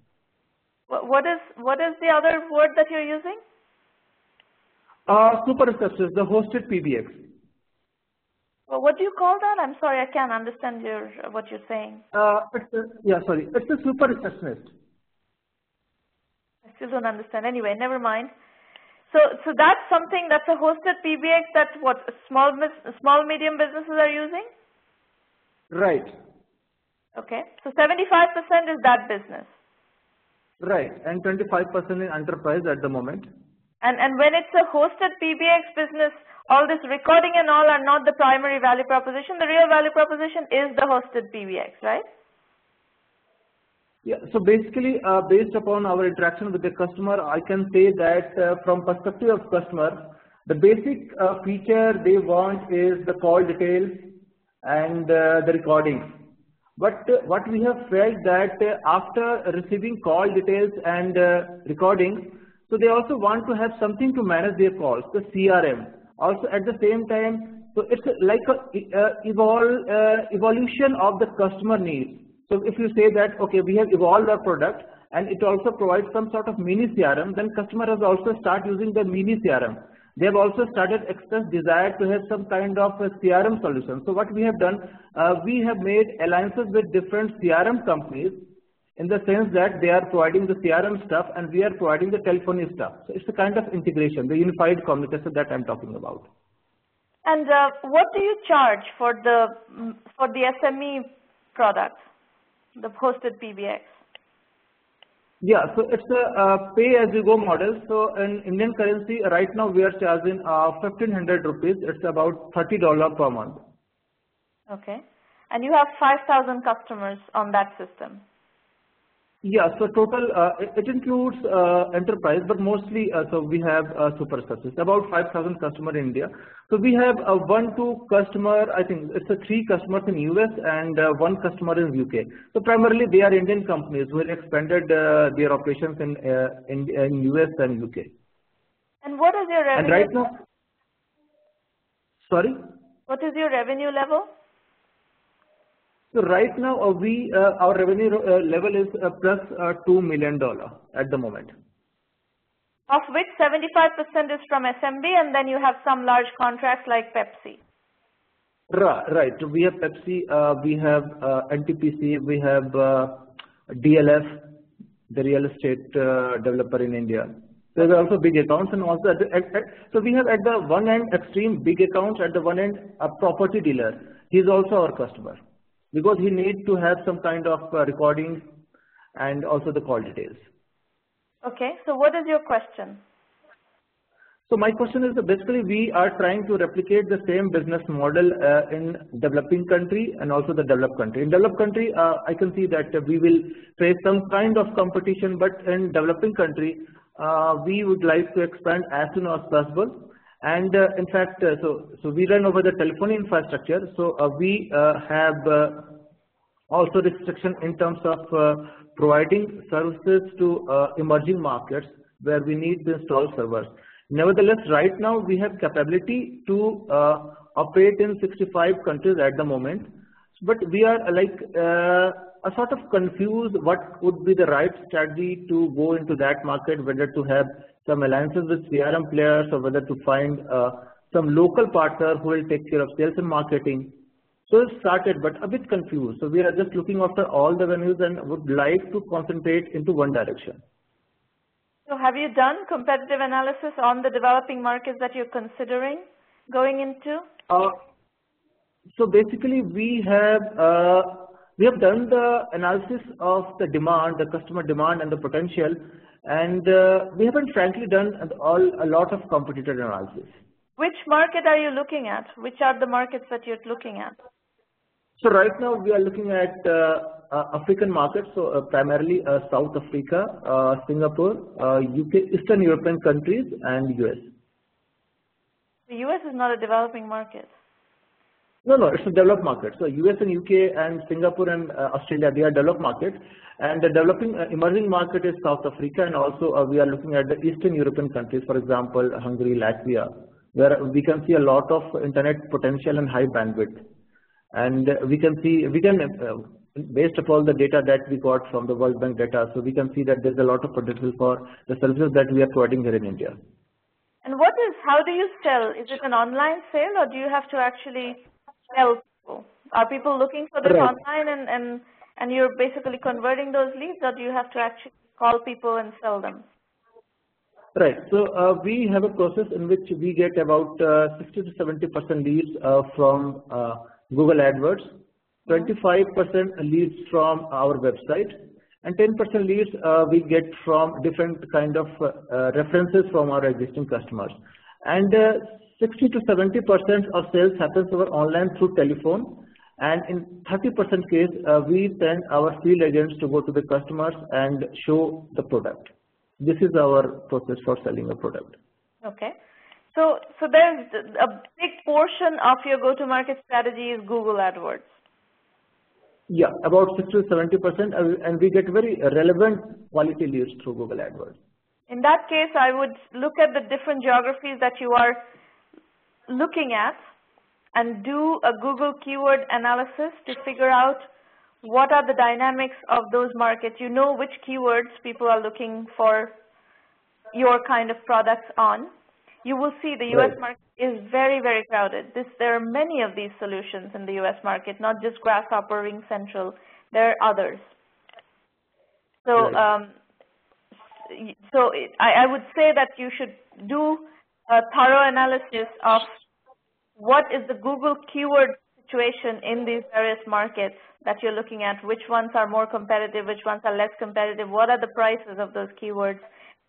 What is the other word that you're using? Super specialist, the hosted PBX. Well, what do you call that? I'm sorry, I can't understand what you're saying. It's a super specialist. I still don't understand. Anyway, never mind. So that's something that's a hosted PBX that what small medium businesses are using? Right. Okay. So 75% is that business. Right, and 25% in enterprise at the moment. And when it's a hosted PBX business, all this recording and all are not the primary value proposition. The real value proposition is the hosted PBX, right? Yeah. So basically, based upon our interaction with the customer, I can say that from perspective of customer, the basic feature they want is the call details and the recordings. But what we have felt that after receiving call details and recordings, so they also want to have something to manage their calls, the CRM. Also at the same time, so it's like a evolution of the customer needs. So if you say that, okay, we have evolved our product and it also provides some sort of mini CRM, then customer has also started using the mini CRM. They have also started express desire to have some kind of a CRM solution. So what we have done, we have made alliances with different CRM companies in the sense that they are providing the CRM stuff and we are providing the telephony stuff. So it's a kind of integration, the unified communication that I'm talking about. And what do you charge for the SME product, the hosted PBX? Yeah, so it's a pay-as-you-go model. So in Indian currency, right now we are charging 1,500 rupees. It's about $30 per month. Okay. And you have 5,000 customers on that system. Yeah, so total, it includes enterprise, but mostly, so we have super success, about 5,000 customers in India. So we have 2 customer, I think it's 3 customers in US and 1 customer in UK. So primarily they are Indian companies who have expanded their operations in US and UK. And what is your revenue? And right now, sorry? What is your revenue level? So right now, our revenue level is plus $2 million at the moment. Of which 75% is from SMB, and then you have some large contracts like Pepsi. Right. We have Pepsi, we have NTPC, we have DLF, the real estate developer in India. There are also big accounts, and also so we have at the one end extreme big accounts, at the one end a property dealer. He is also our customer, because he needs to have some kind of recording and also the call details. Okay, so what is your question? So my question is that basically we are trying to replicate the same business model in developing country and also the developed country. In developed country, I can see that we will face some kind of competition, but in developing country, we would like to expand as soon as possible. And in fact, so we run over the telephony infrastructure. So we have also restriction in terms of providing services to emerging markets where we need to install servers. Nevertheless, right now we have capability to operate in 65 countries at the moment, but we are like a sort of confused what would be the right strategy to go into that market, whether to have some alliances with CRM players or whether to find some local partner who will take care of sales and marketing. So it started, but a bit confused. So we are just looking after all the venues and would like to concentrate into one direction. So have you done competitive analysis on the developing markets that you're considering going into? So basically we have done the analysis of the demand, the customer demand and the potential, and we haven't frankly done a lot of competitor analysis. Which market are you looking at? Which are the markets that you're looking at? So right now we are looking at African markets, so primarily South Africa, Singapore, UK, Eastern European countries, and US. The US is not a developing market. No, it's a developed market. So US and UK and Singapore and Australia, they are developed markets. And the developing emerging market is South Africa, and also we are looking at the Eastern European countries, for example, Hungary, Latvia, where we can see a lot of internet potential and high bandwidth. And we can based upon the data that we got from the World Bank data, so we can see that there's a lot of potential for the services that we are providing here in India. And how do you sell? Is it an online sale, or do you have to actually sell people? Are people looking for this online and you're basically converting those leads, or do you have to actually call people and sell them? Right. So we have a process in which we get about 60 to 70% leads from Google AdWords, 25% leads from our website, and 10% leads we get from different kind of references from our existing customers. And 60 to 70% of sales happens over online through telephone, and in 30% case we send our field agents to go to the customers and show the product. This is our process for selling a product. Okay. So there's a big portion of your go-to-market strategy is Google AdWords. Yeah, about 60 to 70%, and we get very relevant quality leads through Google AdWords. In that case, I would look at the different geographies that you are looking at and do a Google keyword analysis to figure out what are the dynamics of those markets. You know which keywords people are looking for your kind of products on. You will see the US market is very, very crowded. There are many of these solutions in the US market, not just Grasshopper, Ring Central. There are others. So, I would say that you should do a thorough analysis of what is the Google keyword situation in these various markets that you're looking at, which ones are more competitive, which ones are less competitive, what are the prices of those keywords,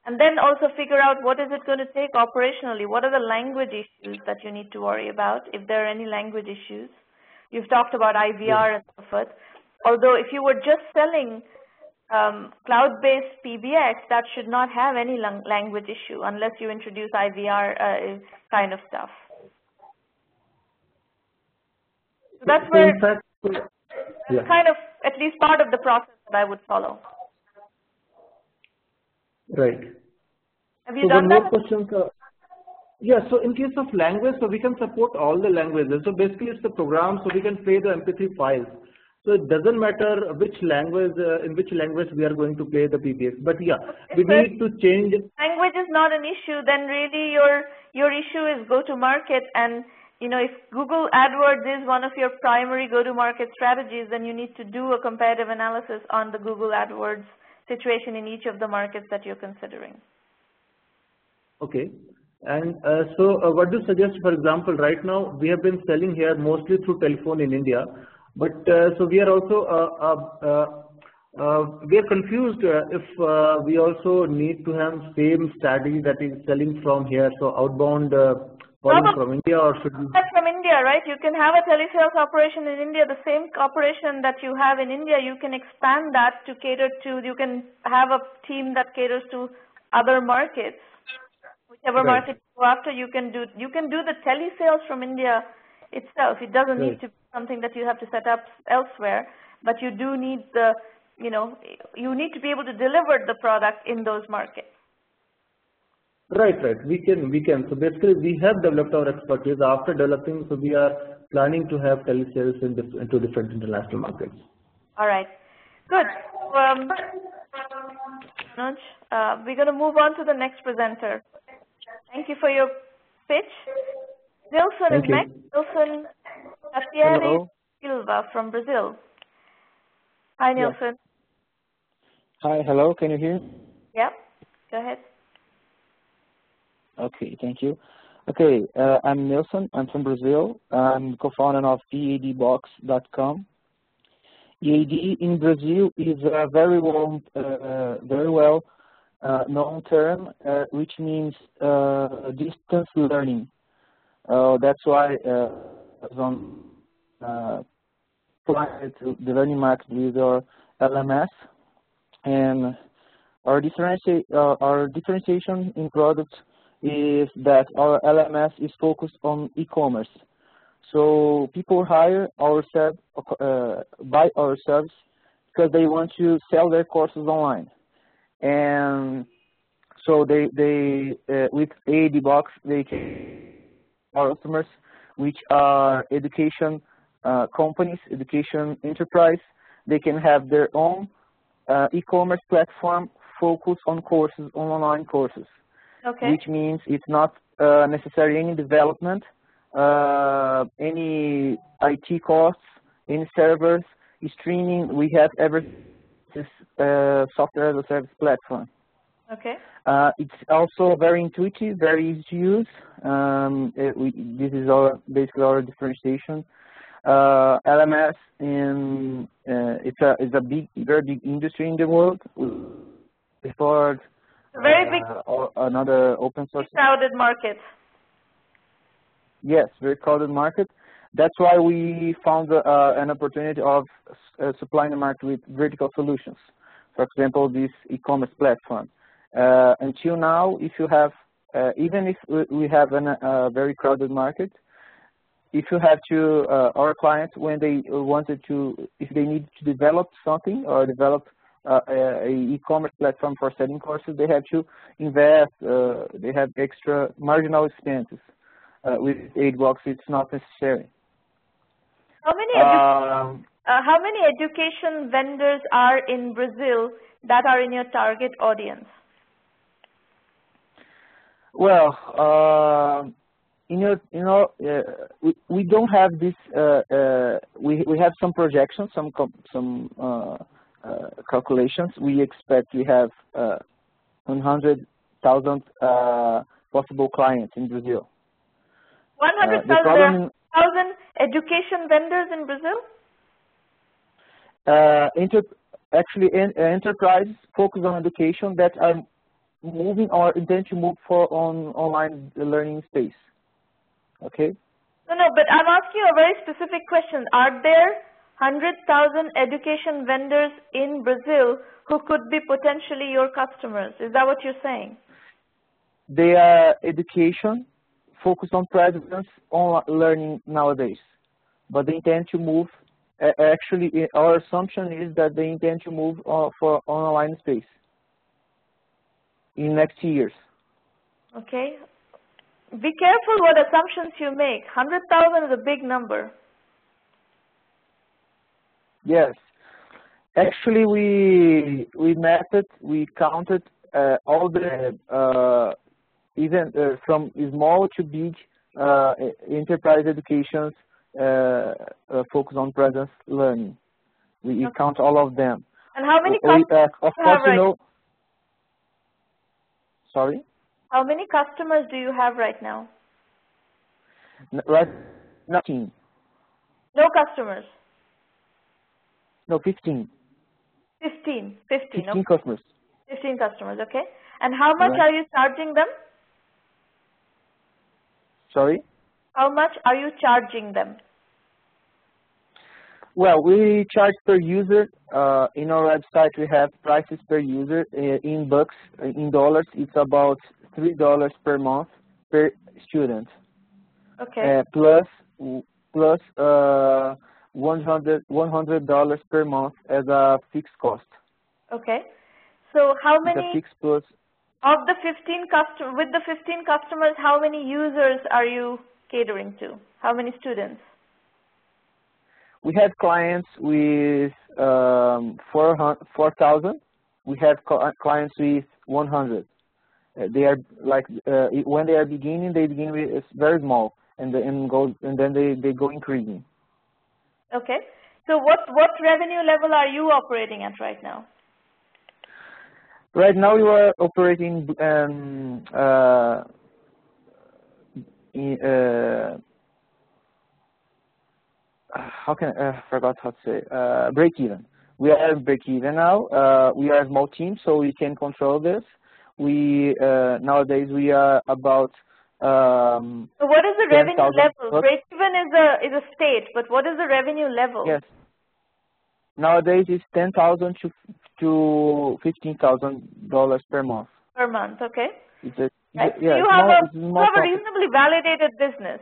and then also figure out what is it going to take operationally, what are the language issues that you need to worry about, if there are any language issues. You've talked about IVR and so forth. Although if you were just selling cloud-based PBX, that should not have any language issue unless you introduce IVR kind of stuff. So that's where that's kind of at least part of the process that I would follow. Right. Have you done that? One more question. Yeah, so in case of language, so we can support all the languages. So basically it's the program, so we can play the MP3 files. So it doesn't matter which language, in which language we are going to play the PBX. But yeah, we need to change. Language is not an issue, then really your issue is go-to-market. And you know, if Google AdWords is one of your primary go-to-market strategies, then you need to do a comparative analysis on the Google AdWords situation in each of the markets that you're considering. Okay. And so what do you suggest, for example, right now we have been selling here mostly through telephone in India, but so we are also we are confused if we also need to have same strategy that is selling from here, so outbound calling from India, or should we? That's from India, right? You can have a telesales operation in India, the same operation that you have in India, you can expand that to cater to, you can have a team that caters to other markets. Whichever market you go after, you can do the telesales from India itself. It doesn't need to be something that you have to set up elsewhere, but you do need the, you know, you need to be able to deliver the product in those markets. Right. We can. So basically, we have developed our expertise after developing. So we are planning to have telesales into different international markets. All right. Good. We're going to move on to the next presenter. Thank you for your pitch. Nilson is next. Nilson Silva from Brazil. Hi, Nilson. Hi, hello. Can you hear me? Yep. Go ahead. Okay, thank you. Okay, I'm Nilson. I'm from Brazil. I'm co-founder of eadbox.com. EAD in Brazil is a very well known term, which means distance learning. That's why on the learning market with our LMS, and our differentiation in products is that our LMS is focused on e-commerce. So people hire our buy our service because they want to sell their courses online. And so they with EAD Box, they can our customers, which are education companies, education enterprise, they can have their own e-commerce platform focused on courses, on online courses. Okay. Which means it's not necessarily any development, any IT costs, any servers, streaming. We have everything. This software as a service platform. Okay. It's also very intuitive, very easy to use. This is basically our differentiation. LMS it's a very big industry in the world. Before very big, another open source crowded market. Yes, very crowded market. That's why we found an opportunity of supplying the market with vertical solutions. For example, this e-commerce platform. Until now, if you have, even if we have a very crowded market, if you have to, our clients, when they wanted to, if they need to develop something or develop a e-commerce platform for selling courses, they have to invest, they have extra marginal expenses. With AidBox, it's not necessary. How many education vendors are in Brazil that are in your target audience? Well, we don't have this. We have some projections, some calculations. We expect we have 100,000 possible clients in Brazil. 100,000 education vendors in Brazil? Actually, enterprises focus on education that are moving or intend to move for online learning space. Okay? No, but I'm asking you a very specific question. Are there 100,000 education vendors in Brazil who could be potentially your customers? Is that what you're saying? They are education focused on presence on learning nowadays, but they intend to move. Actually, our assumption is that they intend to move for online space in next years. Okay. Be careful what assumptions you make. 100,000 is a big number. Yes. Actually, we mapped it, we counted all the, even from small to big enterprise educations focus on presence learning. We count all of them. And how many customers of course, you know. Sorry? How many customers do you have right now? Right, nothing. No customers? No, 15. 15 okay. Customers. 15 customers, okay. And how much are you charging them? Sorry? How much are you charging them? Well, we charge per user. In our website, we have prices per user. In bucks, in dollars, it's about $3 per month per student. Okay. Plus $100 per month as a fixed cost. Okay. So how many it's a fixed plus of the 15 with the 15 customers, how many users are you catering to? How many students? We have clients with 4,000. We have clients with 100. They are like when they are beginning, they begin with very small, and then they go increasing. Okay. So what revenue level are you operating at right now? Right now, we are operating how can I forgot how to say break even. We are break even now. We are a small team, so we can control this. We nowadays we are about. So what is the revenue level? Break even is a state, but what is the revenue level? Yes. Nowadays it's $10,000 to $15,000 per month. Per month, okay. Yeah, you have a reasonably validated business.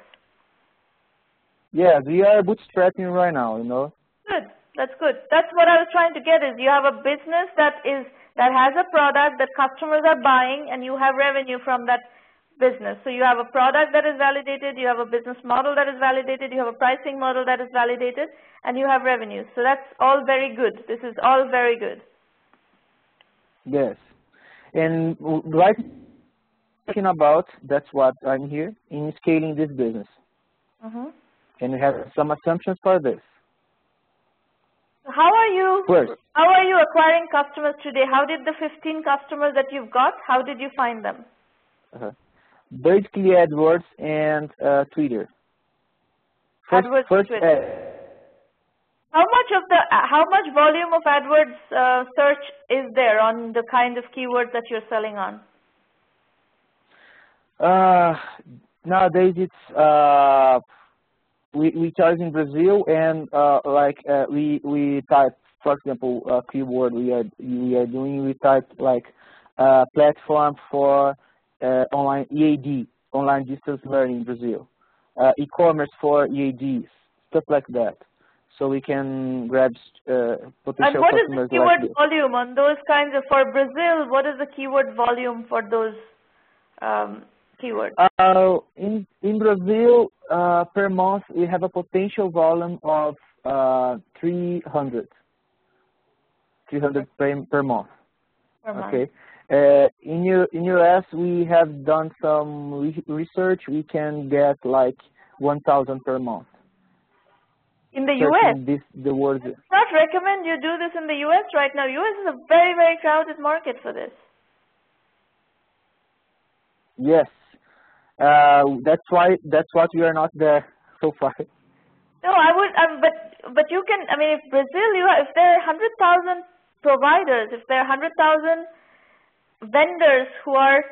Yeah, we are bootstrapping right now, you know. Good, that's good. That's what I was trying to get is you have a business that has a product that customers are buying, and you have revenue from that business. So you have a product that is validated, you have a business model that is validated, you have a pricing model that is validated, and you have revenue. So that's all very good. This is all very good. Yes. And right talking about, that's what I'm here, in scaling this business. And we have some assumptions for this. How are you acquiring customers today? How did the 15 customers that you've got, how did you find them? Basically AdWords and Twitter. AdWords and Twitter. How much volume of AdWords search is there on the kind of keywords that you're selling on? Nowadays it's we charge in Brazil, and we type, for example, a keyword we are doing. We type like platform for online EAD, online distance learning in Brazil, e-commerce for EADs, stuff like that. So we can grab potential customers. And what is the keyword like volume on those kinds of, for Brazil, what is the keyword volume for those keywords? In Brazil, per month, we have a potential volume of 300 per month. Okay. In US, we have done some research. We can get like 1,000 per month. In the US? The words. I would not recommend you do this in the US right now. US is a very, very crowded market for this. Yes. That's what we are not there so far. No, I would, but you can, I mean, if Brazil, if there are 100,000 providers, if there are 100,000 vendors who are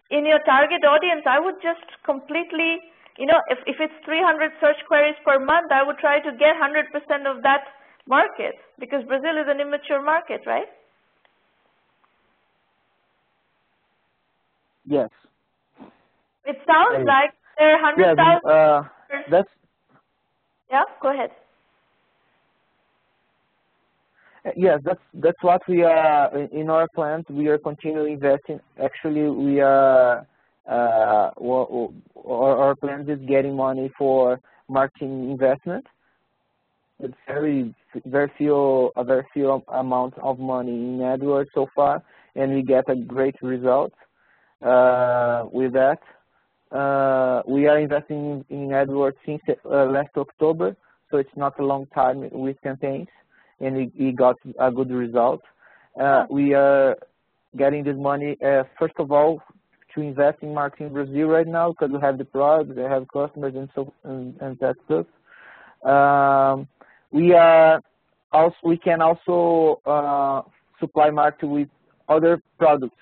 in your target audience, I would just completely, if it's 300 search queries per month, I would try to get 100% of that market, because Brazil is an immature market, right? Yes. It sounds like there are 100,000. Yeah, go ahead. Yes, that's what we are in our plans. We are continuing investing. Actually, we are our plans is getting money for marketing investment. It's very few amount of money in AdWords so far, and we get a great result with that. We are investing in AdWords since last October, so it's not a long time with campaigns, and we got a good result. We are getting this money, first of all, to invest in marketing in Brazil right now, because we have the product, we have customers, and that stuff. We can also supply market with other products.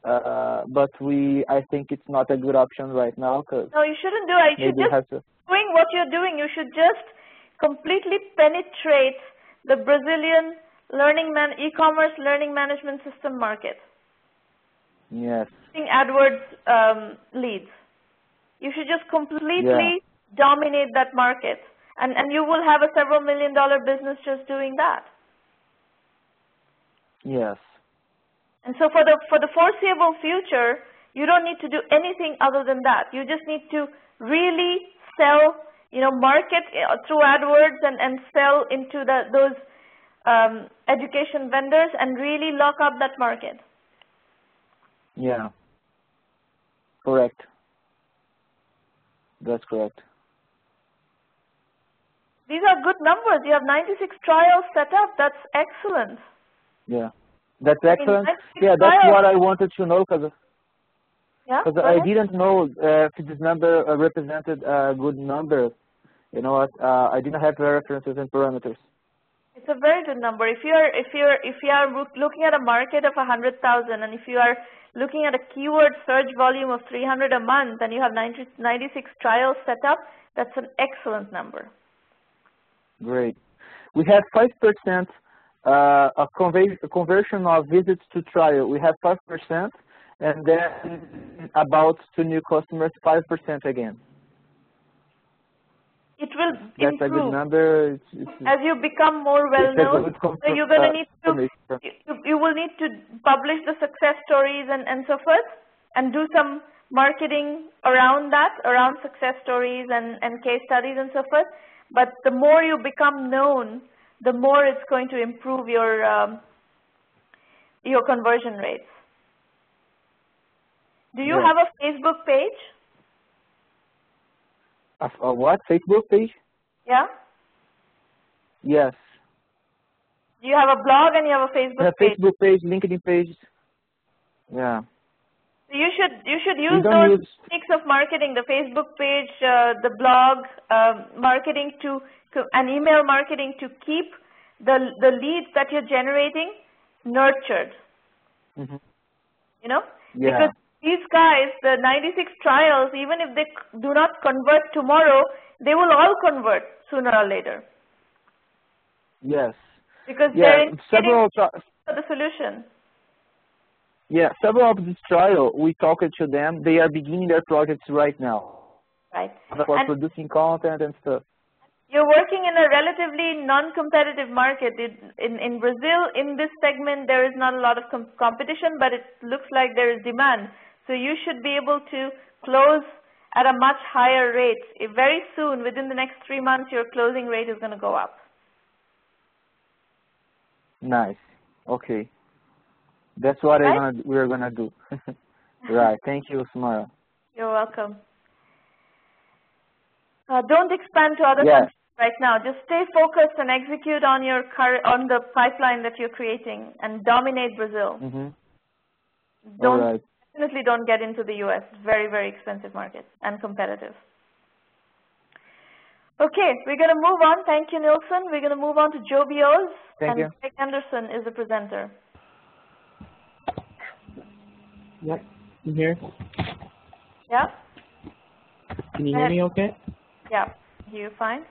But I think it's not a good option right now. No, you shouldn't do it. You should just, doing what you're doing, you should just completely penetrate the Brazilian e-commerce learning management system market. Yes. AdWords leads. You should just completely dominate that market, and you will have a several million-dollar business just doing that. Yes. And so for the foreseeable future, you don't need to do anything other than that. You just need to really sell, market through AdWords and sell into those education vendors and really lock up that market. Yeah. Correct. That's correct. These are good numbers. You have 96 trials set up. That's excellent. Yeah. That's excellent. Yeah, that's what I wanted to know, because I didn't know if this number represented a good number. I didn't have references and parameters. It's a very good number. If you are looking at a market of 100,000, and if you are looking at a keyword search volume of 300 a month, and you have 96 trials set up, that's an excellent number. Great. We have 5%. A conversion of visits to trial, we have 5%, and then about to new customers, 5% again. It will improve. That's a good number. As you become more well-known, so you're going to need to, you will need to publish the success stories and so forth, and do some marketing around that, around success stories and case studies and so forth. But the more you become known, the more it's going to improve your conversion rates. Do you have a Facebook page? A what? Facebook page? Yeah. Yes. Do you have a blog and you have a Facebook page? Facebook page, LinkedIn page. Yeah. You should use those techniques of marketing, the Facebook page, the blog, marketing and email marketing to keep the leads that you're generating nurtured. Mm-hmm. You know? Yeah. Because these guys, the 96 trials, even if they do not convert tomorrow, they will all convert sooner or later. Yes. Because they're several for the solution. Yeah, several of these trials, we talked to them. They are beginning their projects right now. Right. For producing content and stuff. You're working in a relatively non-competitive market. In Brazil, in this segment, there is not a lot of competition, but it looks like there is demand. So you should be able to close at a much higher rate. Very soon, within the next 3 months, your closing rate is going to go up. Nice. Okay. That's what we're gonna do. Right. Thank you, Samara. You're welcome. Don't expand to other countries right now. Just stay focused and execute on the pipeline that you're creating and dominate Brazil. Mm-hmm. Definitely don't get into the U.S. Very, very expensive market and competitive. Okay, we're going to move on. Thank you, Nilsson. We're going to move on to Joe Bios. Thank you. Greg Anderson is the presenter. Yep, I'm here. Yeah? Can you hear me okay? Yeah, hear you fine.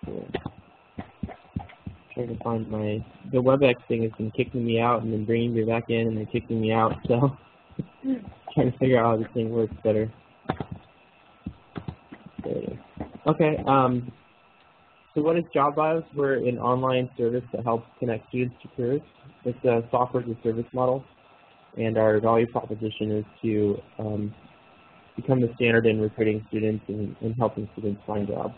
Cool. Trying to find the WebEx thing has been kicking me out and then bringing me back in and then kicking me out, so trying to figure out how this thing works better. There it is. Okay, so what is Job Bios? We're an online service that helps connect students to careers. It's a software as a service model, and our value proposition is to become the standard in recruiting students and helping students find jobs.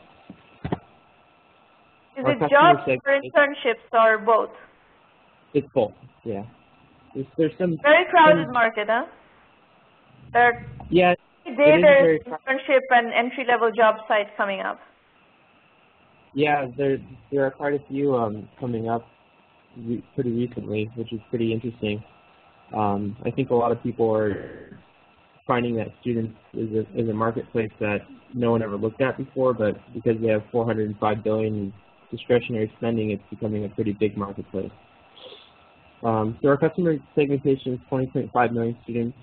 Is it jobs or internships or both? It's both, yeah. There's some very crowded market, huh? There's internship and entry-level job sites coming up. Yeah, there are quite a few coming up pretty recently, which is pretty interesting. I think a lot of people are finding that students is a marketplace that no one ever looked at before, but because they have $405 billion in discretionary spending, it's becoming a pretty big marketplace. So our customer segmentation is 20.5 million students.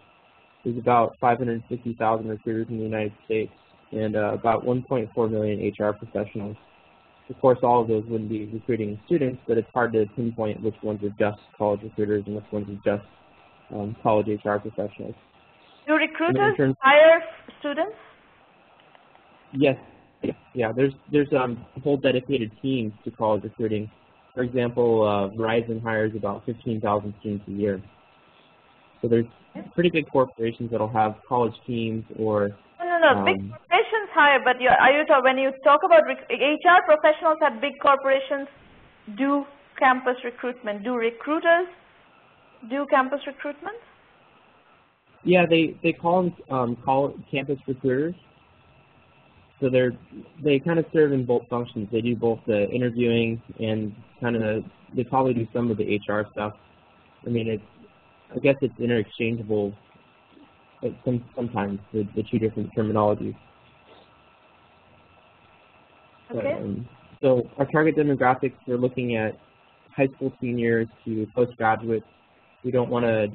There's about 550,000 recruiters in the United States and about 1.4 million HR professionals. Of course, all of those wouldn't be recruiting students, but it's hard to pinpoint which ones are just college recruiters and which ones are just college HR professionals. Do recruiters hire students? Yes. Yeah. There's whole dedicated teams to college recruiting. For example, Verizon hires about 15,000 students a year. So there's pretty big corporations that'll have college teams or. No. Big corporations hire, but when you talk about HR professionals at big corporations do campus recruitment. Do recruiters do campus recruitment? Yeah, they call them campus recruiters. So they kind of serve in both functions. They do both the interviewing and they probably do some of the HR stuff. I mean, I guess it's interchangeable sometimes, the two different terminologies. Okay. So our target demographics, we're looking at high school seniors to postgraduates. We don't want to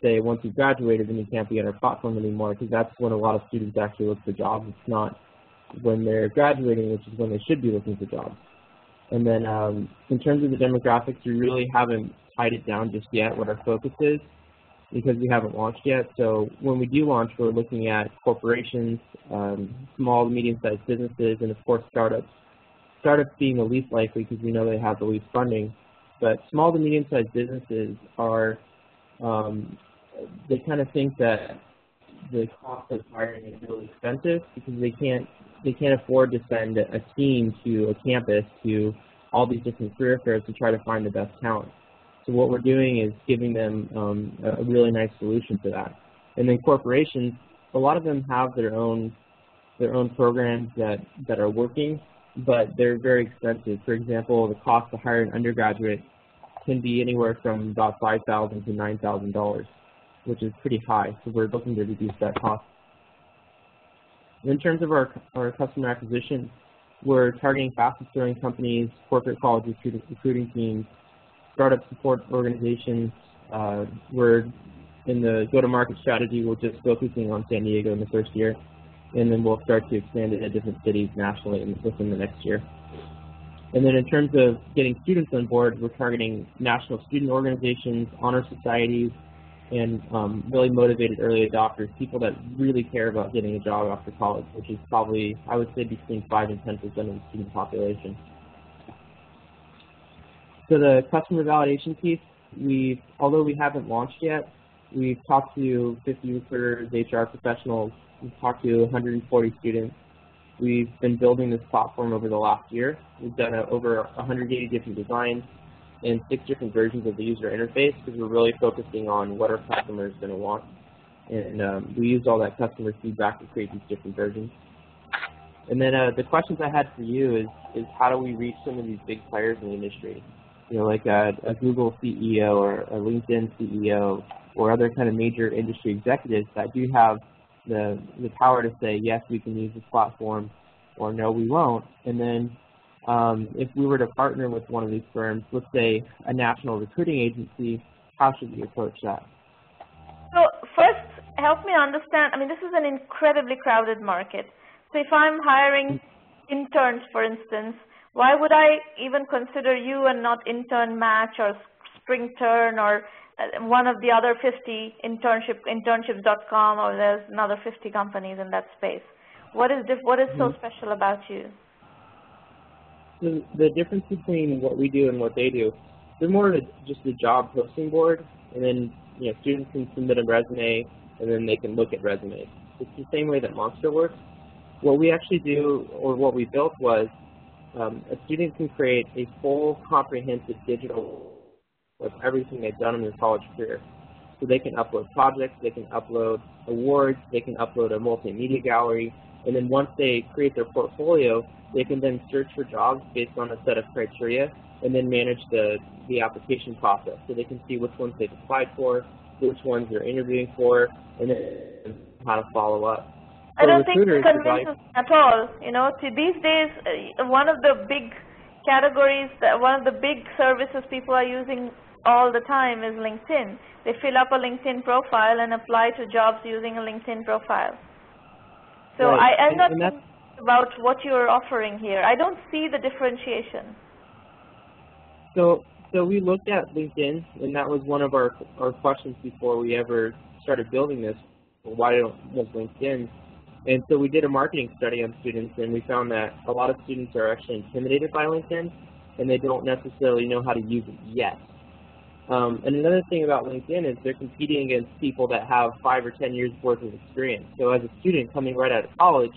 say once you've graduated then you can't be on our platform anymore, because that's when a lot of students actually look for jobs. It's not when they're graduating, which is when they should be looking for jobs. And then in terms of the demographics, we really haven't tied it down just yet what our focus is, because we haven't launched yet. So when we do launch, we're looking at corporations, small to medium-sized businesses, and of course startups. Startups being the least likely because we know they have the least funding. But small to medium-sized businesses are, they kind of think that the cost of hiring is really expensive because they can't afford to send a team to a campus to all these different career fairs to try to find the best talent. So what we're doing is giving them a really nice solution to that. And then corporations, a lot of them have their own programs that are working, but they're very expensive. For example, the cost to hire an undergraduate can be anywhere from about $5,000 to $9,000. which is pretty high. So we're looking to reduce that cost. In terms of our customer acquisition, we're targeting fastest growing companies, corporate college recruiting teams, startup support organizations. We're in the go-to-market strategy, we're just focusing on San Diego in the first year, and then we'll start to expand it to different cities nationally within the next year. And then in terms of getting students on board, we're targeting national student organizations, honor societies, and really motivated early adopters, people that really care about getting a job after college, which is probably, I would say, between 5 and 10% of the student population. So the customer validation piece, although we haven't launched yet, we've talked to 50 recruiters, HR professionals, we've talked to 140 students. We've been building this platform over the last year. We've done over 180 different designs and 6 different versions of the user interface because we're really focusing on what our customers are going to want. And we used all that customer feedback to create these different versions. And then the questions I had for you is how do we reach some of these big players in the industry? You know, like a Google CEO or a LinkedIn CEO or other kind of major industry executives that do have the power to say, yes, we can use this platform, or no, we won't. And then if we were to partner with one of these firms, let's say a national recruiting agency, how should we approach that? So first, help me understand, I mean, this is an incredibly crowded market. So if I'm hiring interns, for instance, why would I even consider you and not Intern Match or SpringTurn or one of the other 50 internships.com, or there's another 50 companies in that space? What is so special about you? So the difference between what we do and what they do, they're more just a job posting board, and then students can submit a resume, and then they can look at resumes. It's the same way that Monster works. What we actually do, or what we built, was a student can create a full, comprehensive digital of everything they've done in their college career. So they can upload projects, they can upload awards, they can upload a multimedia gallery, and then once they create their portfolio, they can then search for jobs based on a set of criteria and then manage the application process. So they can see which ones they've applied for, which ones they're interviewing for, and then how to follow up. I don't think it convinces at all. These days, one of the big categories, one of the big services people are using all the time is LinkedIn. They fill up a LinkedIn profile and apply to jobs using a LinkedIn profile. So right. I'm not thinking about what you're offering here. I don't see the differentiation. So we looked at LinkedIn, and that was one of our questions before we ever started building this. Why was LinkedIn? And so we did a marketing study on students, and we found that a lot of students are actually intimidated by LinkedIn, and they don't necessarily know how to use it yet. And another thing about LinkedIn is they're competing against people that have 5 or 10 years worth of experience. So as a student coming right out of college,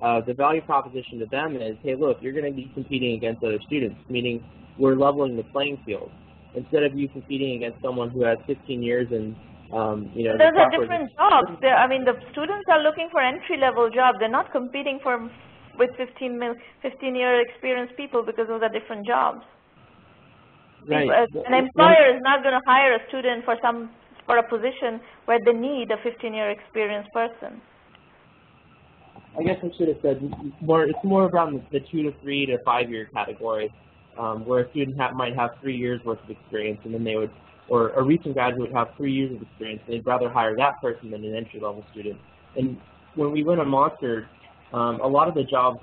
the value proposition to them is, hey, look, you're going to be competing against other students, meaning we're leveling the playing field. Instead of you competing against someone who has 15 years and those are different jobs. I mean, the students are looking for entry-level jobs. They're not competing with 15-year experienced people because those are different jobs. Right. An employer is not going to hire a student for a position where they need a 15-year experienced person. I guess I should have said it's more around the 2 to 3 to 5 year category, where a student might have 3 years worth of experience, and then they would, or a recent graduate would have 3 years of experience, and they'd rather hire that person than an entry-level student. And when we went on Monster, a lot of the jobs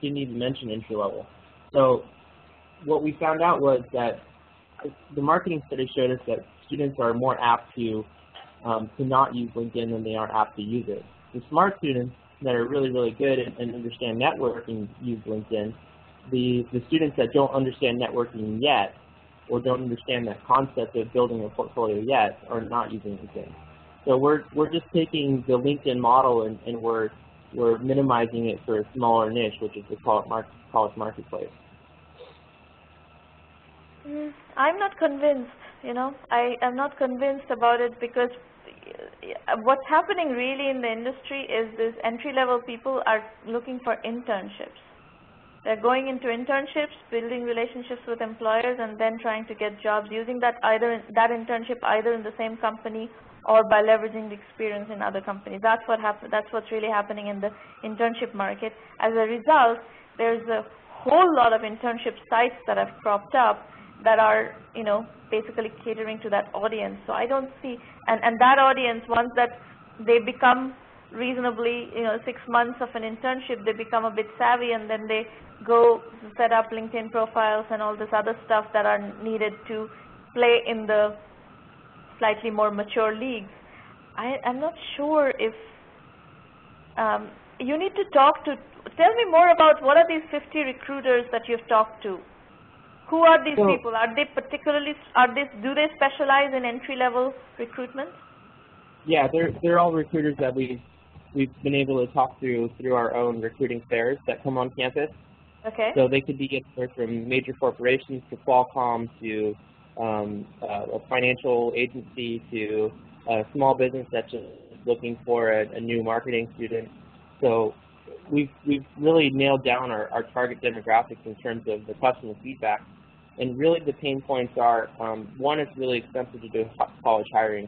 didn't even mention entry-level. So what we found out was that the marketing study showed us that students are more apt to not use LinkedIn than they are apt to use it. The smart students that are really, really good and understand networking use LinkedIn. The students that don't understand networking yet, or don't understand that concept of building a portfolio yet, are not using LinkedIn. So we're just taking the LinkedIn model and we're minimizing it for a smaller niche, which is the college marketplace. I'm not convinced. I am not convinced about it, because what's happening really in the industry is these entry-level people are looking for internships. They're going into internships, building relationships with employers, and then trying to get jobs using that internship either in the same company or by leveraging the experience in other companies. That's what's really happening in the internship market. As a result, there's a whole lot of internship sites that have cropped up that are, basically catering to that audience. So I don't see, and that audience, once that they become reasonably, 6 months of an internship, they become a bit savvy, and then they go set up LinkedIn profiles and all this other stuff that are needed to play in the slightly more mature leagues. I'm not sure if you need to tell me more about what are these 50 recruiters that you've talked to. Who are these people? Are they do they specialize in entry-level recruitment? Yeah, they're all recruiters that we've been able to talk to through our own recruiting fairs that come on campus. Okay. So they could be anywhere from major corporations to Qualcomm to a financial agency to a small business that's just looking for a new marketing student. So we've really nailed down our target demographics in terms of the customer feedback. And really the pain points are, one, it's really expensive to do college hiring.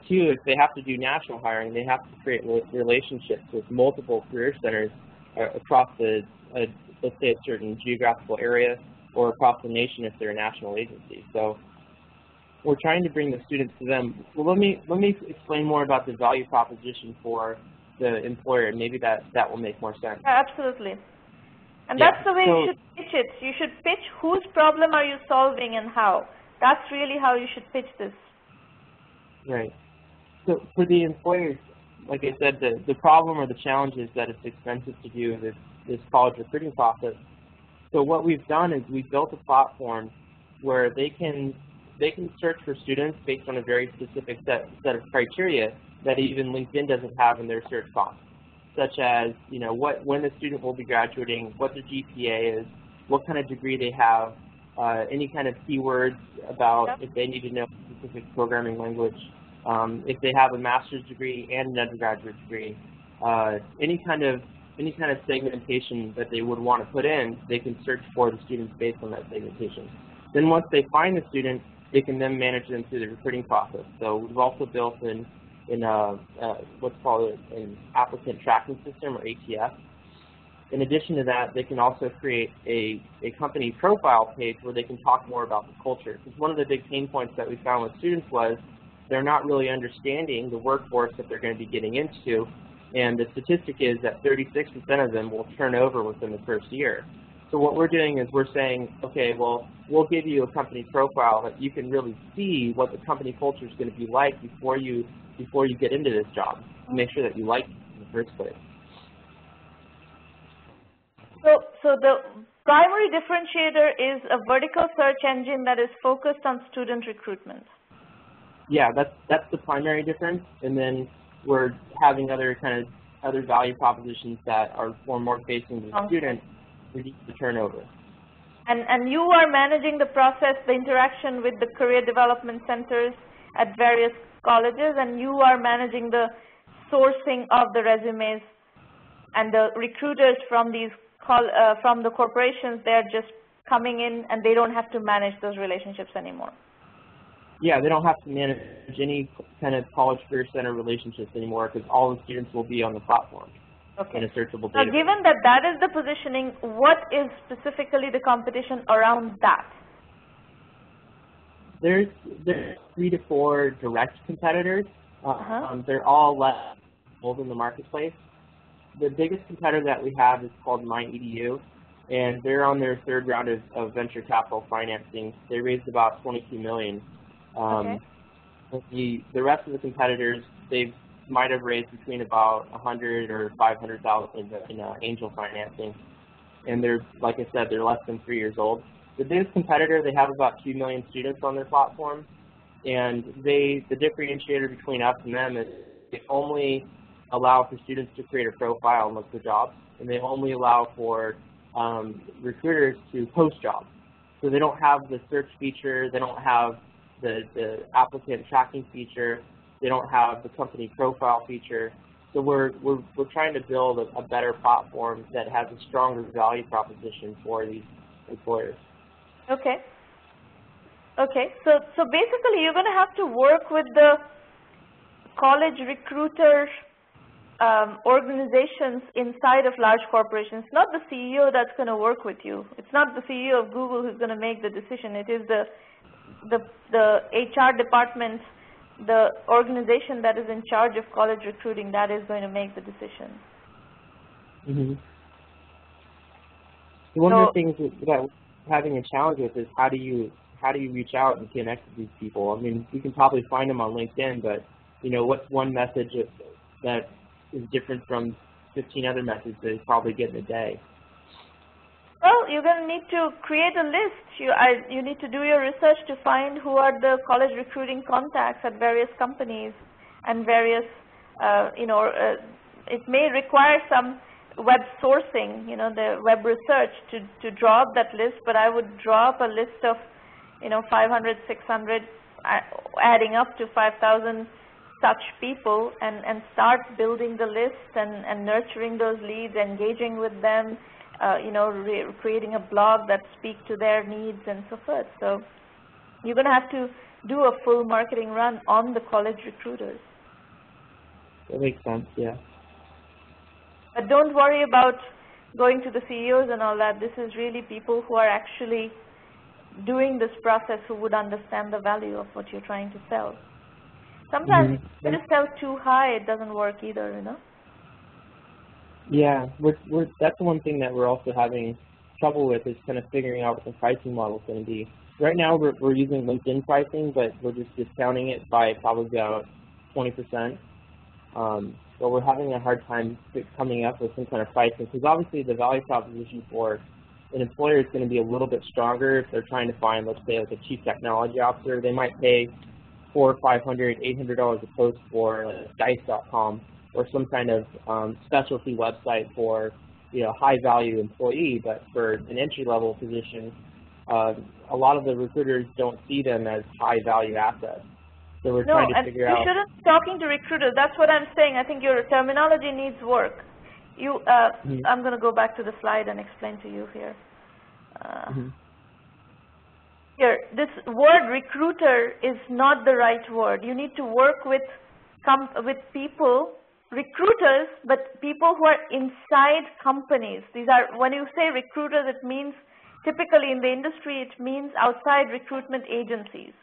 Two, if they have to do national hiring, they have to create relationships with multiple career centers across let's say a certain geographical area or across the nation if they're a national agency. So we're trying to bring the students to them. Well, let me explain more about the value proposition for the employer, and maybe that will make more sense. Absolutely. And that's the way you should pitch it. You should pitch whose problem are you solving and how. That's really how you should pitch this. Right. So for the employers, like I said, the problem or the challenge is that it's expensive to do this college recruiting process. So what we've done is we've built a platform where they can search for students based on a very specific set of criteria that even LinkedIn doesn't have in their search box, such as when the student will be graduating, what their GPA is, what kind of degree they have, any kind of keywords about if they need to know a specific programming language, if they have a master's degree and an undergraduate degree, any kind of segmentation that they would want to put in, they can search for the students based on that segmentation. Then once they find the student, they can then manage them through the recruiting process. So we've also built in what's called an applicant tracking system, or ATS. In addition to that, they can also create a company profile page where they can talk more about the culture. Because one of the big pain points that we found with students was they're not really understanding the workforce that they're going to be getting into, and the statistic is that 36% of them will turn over within the first year. So what we're doing is we're saying, okay, well, we'll give you a company profile that you can really see what the company culture is going to be like before you get into this job, to make sure that you like it in the first place. So the primary differentiator is a vertical search engine that is focused on student recruitment. Yeah, that's the primary difference, and then we're having other value propositions that are more facing to the student, reduce the turnover. And you are managing the process, the interaction with the career development centers at various colleges, and you are managing the sourcing of the resumes, and the recruiters from these from the corporations, they're just coming in and they don't have to manage those relationships anymore. Yeah, they don't have to manage any kind of college career center relationships anymore, because all the students will be on the platform in a searchable database. Now, given that that is the positioning, what is specifically the competition around that? There's 3 to 4 direct competitors. They're all less involved in the marketplace. The biggest competitor that we have is called MyEDU, and they're on their 3rd round of venture capital financing. They raised about $22 million. The rest of the competitors, they might have raised between about $100,000 or $500,000 in angel financing, and they're, like I said, they're less than 3 years old. The biggest competitor, they have about 2 million students on their platform, and the differentiator between us and them is they only allow for students to create a profile and look for jobs, and they only allow for recruiters to post jobs. So they don't have the search feature, they don't have the applicant tracking feature, they don't have the company profile feature. So we're trying to build a better platform that has a stronger value proposition for these employers. Okay. Okay. So basically, you're going to have to work with the college recruiter organizations inside of large corporations. It's not the CEO that's going to work with you. It's not the CEO of Google who's going to make the decision. It is the HR department, the organization that is in charge of college recruiting, that is going to make the decision. Mm-hmm. So one of the things that we're having a challenge with is how do you reach out and connect with these people? I mean, you can probably find them on LinkedIn, but you know, what's one message that is different from 15 other messages that you probably get in a day? Well, you're going to need to create a list. You need to do your research to find who are the college recruiting contacts at various companies and various, it may require some web sourcing, the web research to draw up that list, but I would draw up a list of, 500, 600, adding up to 5,000 such people and start building the list and nurturing those leads, engaging with them, creating a blog that speaks to their needs and so forth. So you're going to have to do a full marketing run on the college recruiters. That makes sense, yeah. But don't worry about going to the CEOs and all that. This is really people who are actually doing this process who would understand the value of what you're trying to sell. Sometimes if you sell too high, it doesn't work either, Yeah, that's one thing that we're also having trouble with is kind of figuring out what the pricing model is going to be. Right now we're using LinkedIn pricing, but we're just discounting it by probably about 20%. So we're having a hard time coming up with some kind of pricing because obviously the value proposition for an employer is going to be a little bit stronger if they're trying to find, let's say, like a chief technology officer. They might pay $400, $500, $800 a post for Dice.com or some kind of specialty website for high-value employee. But for an entry-level position, a lot of the recruiters don't see them as high-value assets. So we're trying to figure out. You shouldn't be talking to recruiters. That's what I'm saying. I think your terminology needs work. I'm going to go back to the slide and explain to you here. Here, this word recruiter is not the right word. You need to work with people, recruiters, but people who are inside companies. These are, when you say recruiters, it means, typically in the industry, it means outside recruitment agencies.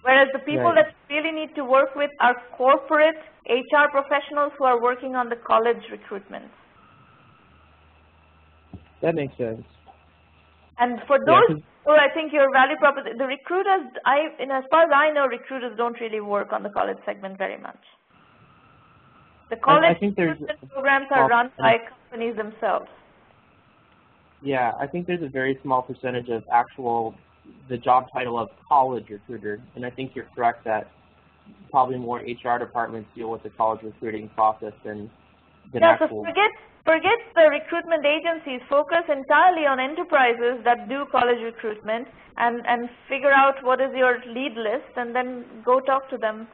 Whereas the people that you really need to work with are corporate HR professionals who are working on the college recruitment. That makes sense. And for those people, I think your value proposition, the recruiters, as far as I know, recruiters don't really work on the college segment very much. The college recruitment programs are run by companies themselves. Yeah, I think there's a very small percentage of the job title of college recruiter, and I think you're correct that probably more HR departments deal with the college recruiting process than actual. So forget the recruitment agencies. Focus entirely on enterprises that do college recruitment and figure out what is your lead list, and then go talk to them,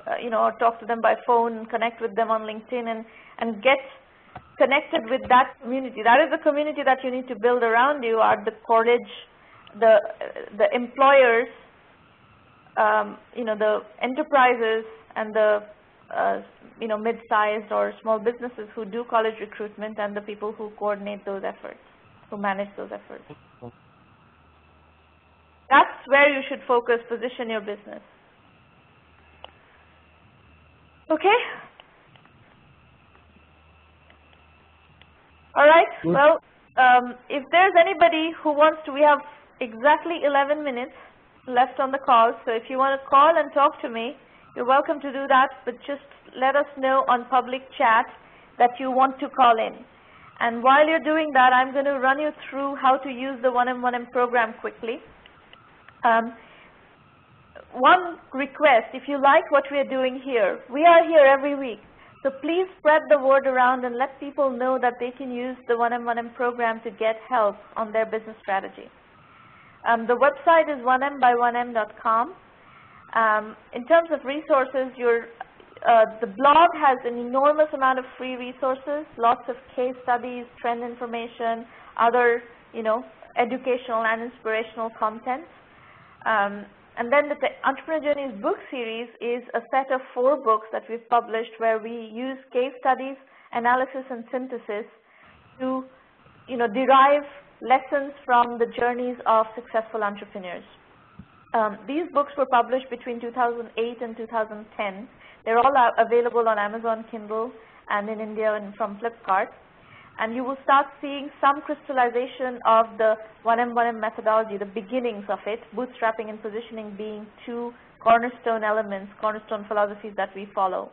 or talk to them by phone, connect with them on LinkedIn, and get connected with that community. That is the community that you need to build around you, are the college, the employers, the enterprises and the mid-sized or small businesses who do college recruitment, and the people who coordinate those efforts, who manage those efforts. That's where you should focus, position your business. Okay? All right. Well, if there's anybody who wants to, we have exactly 11 minutes left on the call, so if you want to call and talk to me, you're welcome to do that, but just let us know on public chat that you want to call in. And while you're doing that, I'm going to run you through how to use the 1M1M program quickly. One request, if you like what we are doing here, we are here every week, so please spread the word around and let people know that they can use the 1M1M program to get help on their business strategy. The website is 1m1m.com. In terms of resources, the blog has an enormous amount of free resources, lots of case studies, trend information, other, educational and inspirational content. And then the Entrepreneur Journeys book series is a set of 4 books that we've published where we use case studies, analysis, and synthesis to, derive lessons from the journeys of successful entrepreneurs. These books were published between 2008 and 2010. They're all available on Amazon Kindle and in India and from Flipkart. And you will start seeing some crystallization of the 1M1M methodology, the beginnings of it, bootstrapping and positioning being 2 cornerstone elements, cornerstone philosophies that we follow.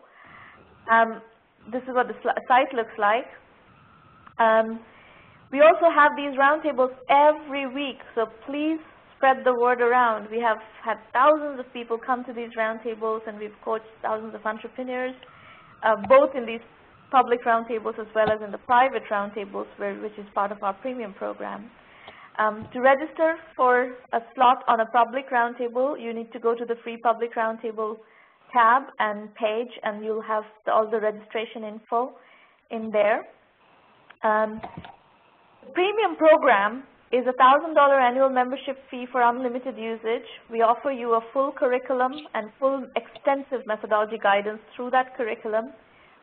This is what the site looks like. We also have these roundtables every week, so please spread the word around. We have had thousands of people come to these roundtables, and we've coached thousands of entrepreneurs, both in these public roundtables as well as in the private roundtables, which is part of our premium program. To register for a slot on a public roundtable, you need to go to the free public roundtable tab and page, and you'll have all the registration info in there. The premium program is a $1,000 annual membership fee for unlimited usage. We offer you a full curriculum and full extensive methodology guidance through that curriculum.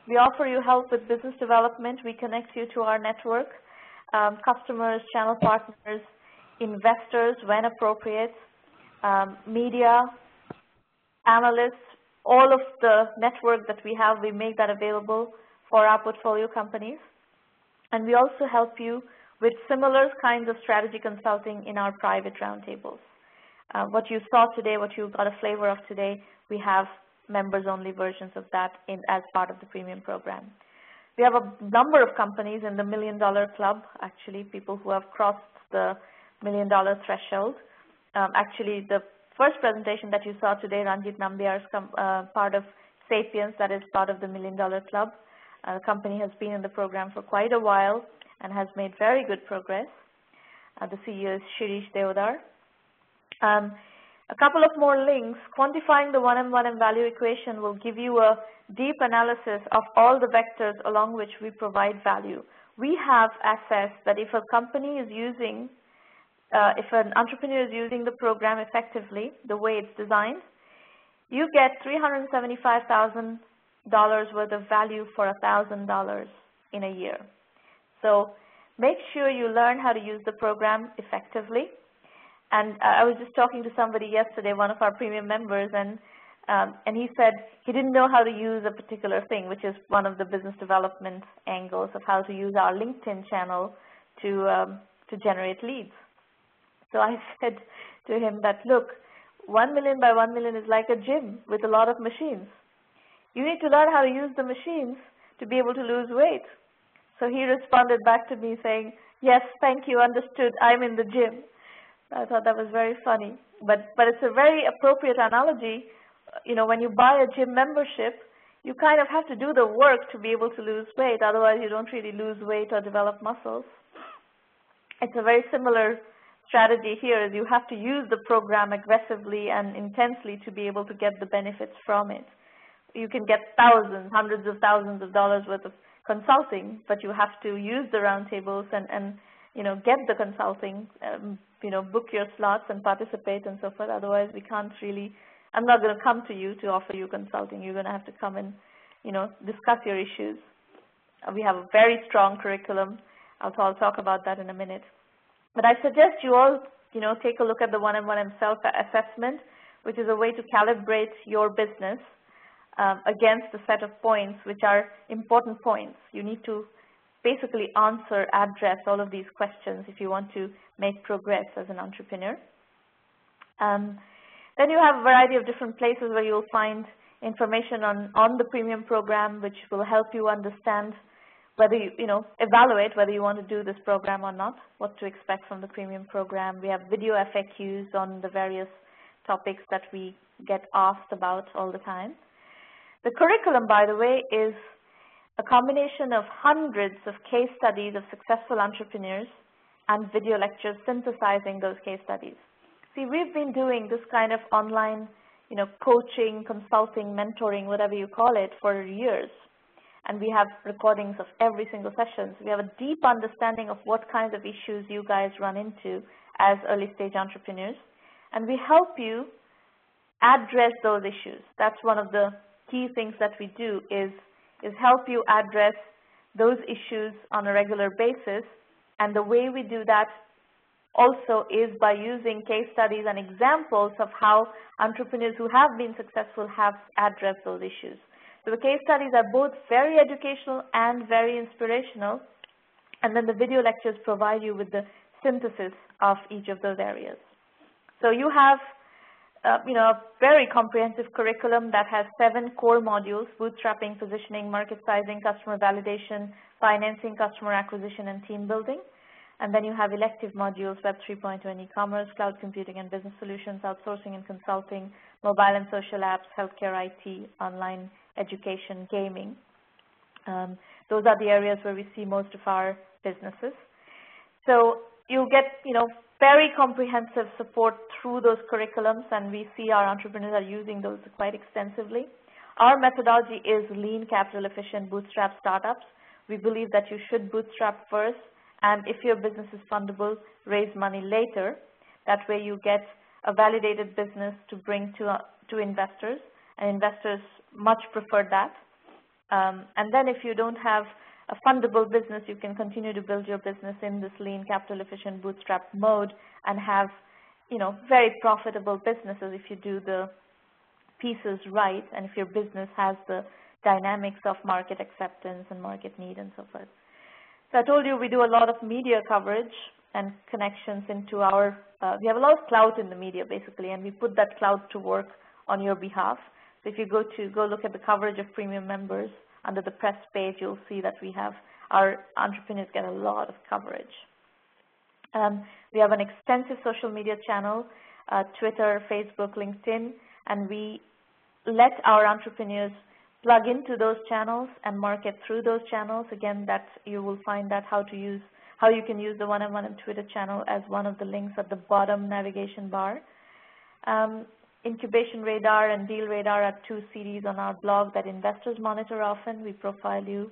We offer you help with business development. We connect you to our network, customers, channel partners, investors when appropriate, media, analysts, all of the network that we have, we make that available for our portfolio companies. And we also help you with similar kinds of strategy consulting in our private roundtables. What you saw today, what you got a flavor of today, we have members-only versions of that as part of the premium program. We have a number of companies in the $1 Million Club, actually, people who have crossed the $1 million threshold. Actually, the first presentation that you saw today, Ranjit Nambiar's part of Sapiens, that is part of the $1 Million Club. The company has been in the program for quite a while and has made very good progress. The CEO is Shirish Deodar. A couple of more links. Quantifying the 1M1M value equation will give you a deep analysis of all the vectors along which we provide value. We have assessed that if a company is using, if an entrepreneur is using the program effectively, the way it's designed, you get $375,000 worth of value for $1,000 in a year. So make sure you learn how to use the program effectively. And I was just talking to somebody yesterday, one of our premium members, and he said he didn't know how to use a particular thing, which is one of the business development angles of how to use our LinkedIn channel to generate leads. So I said to him that, look, 1 million by 1 million is like a gym with a lot of machines. You need to learn how to use the machines to be able to lose weight. So he responded back to me saying, yes, thank you, understood, I'm in the gym. I thought that was very funny, but it's a very appropriate analogy. When you buy a gym membership, you kind of have to do the work to be able to lose weight. Otherwise, you don't really lose weight or develop muscles. It's a very similar strategy here. Is you have to use the program aggressively and intensely to be able to get the benefits from it. You can get thousands, hundreds of thousands of dollars worth of consulting, but you have to use the roundtables and get the consulting, book your slots and participate and so forth. Otherwise, we can't really, I'm not going to come to you to offer you consulting. You're going to have to come and, discuss your issues. We have a very strong curriculum. I'll talk about that in a minute. But I suggest you all, take a look at the 1M1M self-assessment, which is a way to calibrate your business against a set of points, which are important points. You need to basically address all of these questions if you want to make progress as an entrepreneur. Then you have a variety of different places where you'll find information on the premium program, which will help you understand whether evaluate whether you want to do this program or not, what to expect from the premium program. We have video FAQs on the various topics that we get asked about all the time. The curriculum, by the way, is a combination of hundreds of case studies of successful entrepreneurs and video lectures synthesizing those case studies. See, we've been doing this kind of online, coaching, consulting, mentoring, whatever you call it, for years. And we have recordings of every single session. So we have a deep understanding of what kinds of issues you guys run into as early stage entrepreneurs. And we help you address those issues. That's one of the key things that we do is help you address those issues on a regular basis. And the way we do that also is by using case studies and examples of how entrepreneurs who have been successful have addressed those issues. So the case studies are both very educational and very inspirational, and then the video lectures provide you with the synthesis of each of those areas. So you have a very comprehensive curriculum that has 7 core modules: bootstrapping, positioning, market sizing, customer validation, financing, customer acquisition, and team building. And then you have elective modules: Web 3.0 and e-commerce, cloud computing and business solutions, outsourcing and consulting, mobile and social apps, healthcare, IT, online education, gaming. Those are the areas where we see most of our businesses. So you get, very comprehensive support through those curriculums, and we see our entrepreneurs are using those quite extensively. Our methodology is lean, capital efficient, bootstrap startups. We believe that you should bootstrap first, and if your business is fundable, raise money later. That way you get a validated business to bring to investors, and investors much prefer that. And then if you don't have a fundable business, you can continue to build your business in this lean, capital efficient bootstrap mode and have, very profitable businesses if you do the pieces right, and if your business has the dynamics of market acceptance and market need and so forth. So I told you we do a lot of media coverage and connections into our, we have a lot of clout in the media basically, and we put that clout to work on your behalf. So if you go look at the coverage of premium members, under the press page, you'll see that we have our entrepreneurs get a lot of coverage. We have an extensive social media channel, Twitter, Facebook, LinkedIn, and we let our entrepreneurs plug into those channels and market through those channels. Again, that you will find that how you can use the one-on-one and Twitter channel as one of the links at the bottom navigation bar. Incubation Radar and Deal Radar are 2 series on our blog that investors monitor often. We profile you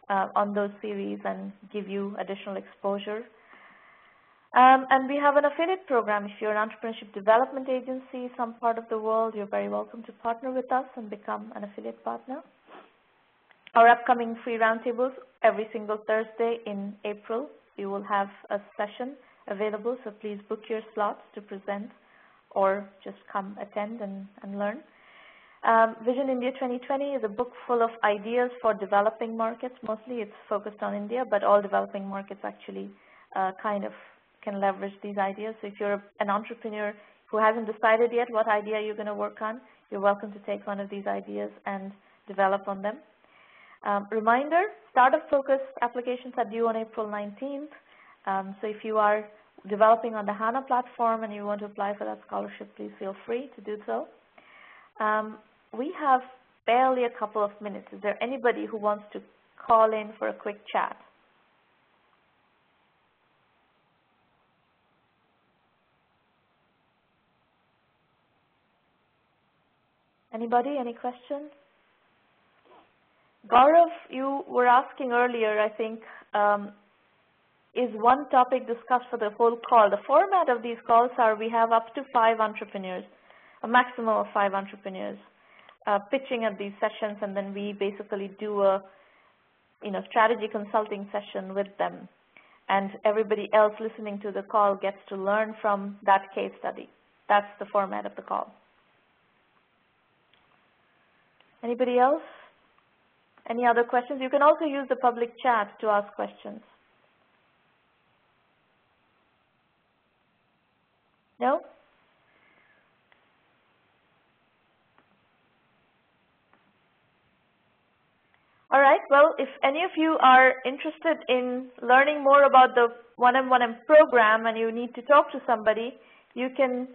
on those series and give you additional exposure. And we have an affiliate program. If you're an entrepreneurship development agency, some part of the world, you're very welcome to partner with us and become an affiliate partner. Our upcoming free roundtables, every single Thursday in April, we will have a session available, so please book your slots to present or just come attend and learn. Vision India 2020 is a book full of ideas for developing markets. Mostly it's focused on India, but all developing markets actually kind of can leverage these ideas. So if you're an entrepreneur who hasn't decided yet what idea you're going to work on, you're welcome to take one of these ideas and develop on them. Reminder, startup focus applications are due on April 19th. So if you are developing on the HANA platform and you want to apply for that scholarship, please feel free to do so. We have barely a couple of minutes. Is there anybody who wants to call in for a quick chat? Anybody? Any questions? Gaurav, you were asking earlier, I think, is one topic discussed for the whole call? The format of these calls are we have up to 5 entrepreneurs, a maximum of 5 entrepreneurs pitching at these sessions, and then we basically do a strategy consulting session with them. And everybody else listening to the call gets to learn from that case study. That's the format of the call. Anybody else? Any other questions? You can also use the public chat to ask questions. No? All right, well, if any of you are interested in learning more about the 1M1M program and you need to talk to somebody, you can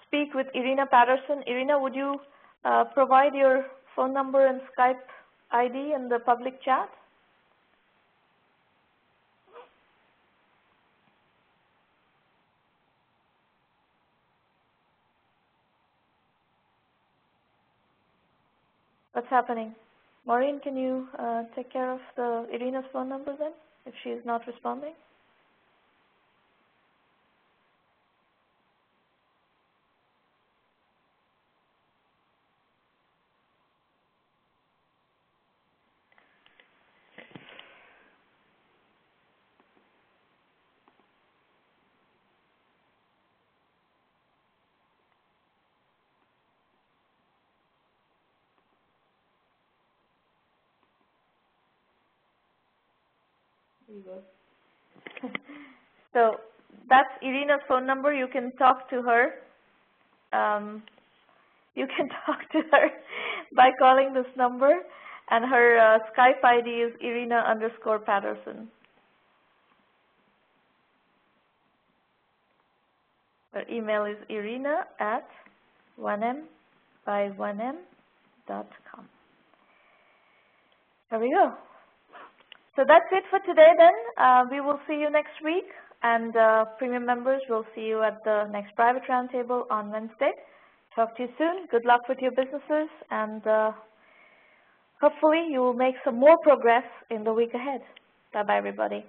speak with Irina Patterson. Irina, would you provide your phone number and Skype ID in the public chat? What's happening? Maureen, can you take care of Irina's phone number then, if she is not responding? There you go. So that's Irina's phone number. You can talk to her. You can talk to her by calling this number, and her Skype ID is Irina_Patterson. Her email is irina@1m-by1m.com. There we go. So that's it for today then. We will see you next week, and premium members will see you at the next private roundtable on Wednesday. Talk to you soon. Good luck with your businesses, and hopefully you will make some more progress in the week ahead. Bye-bye, everybody.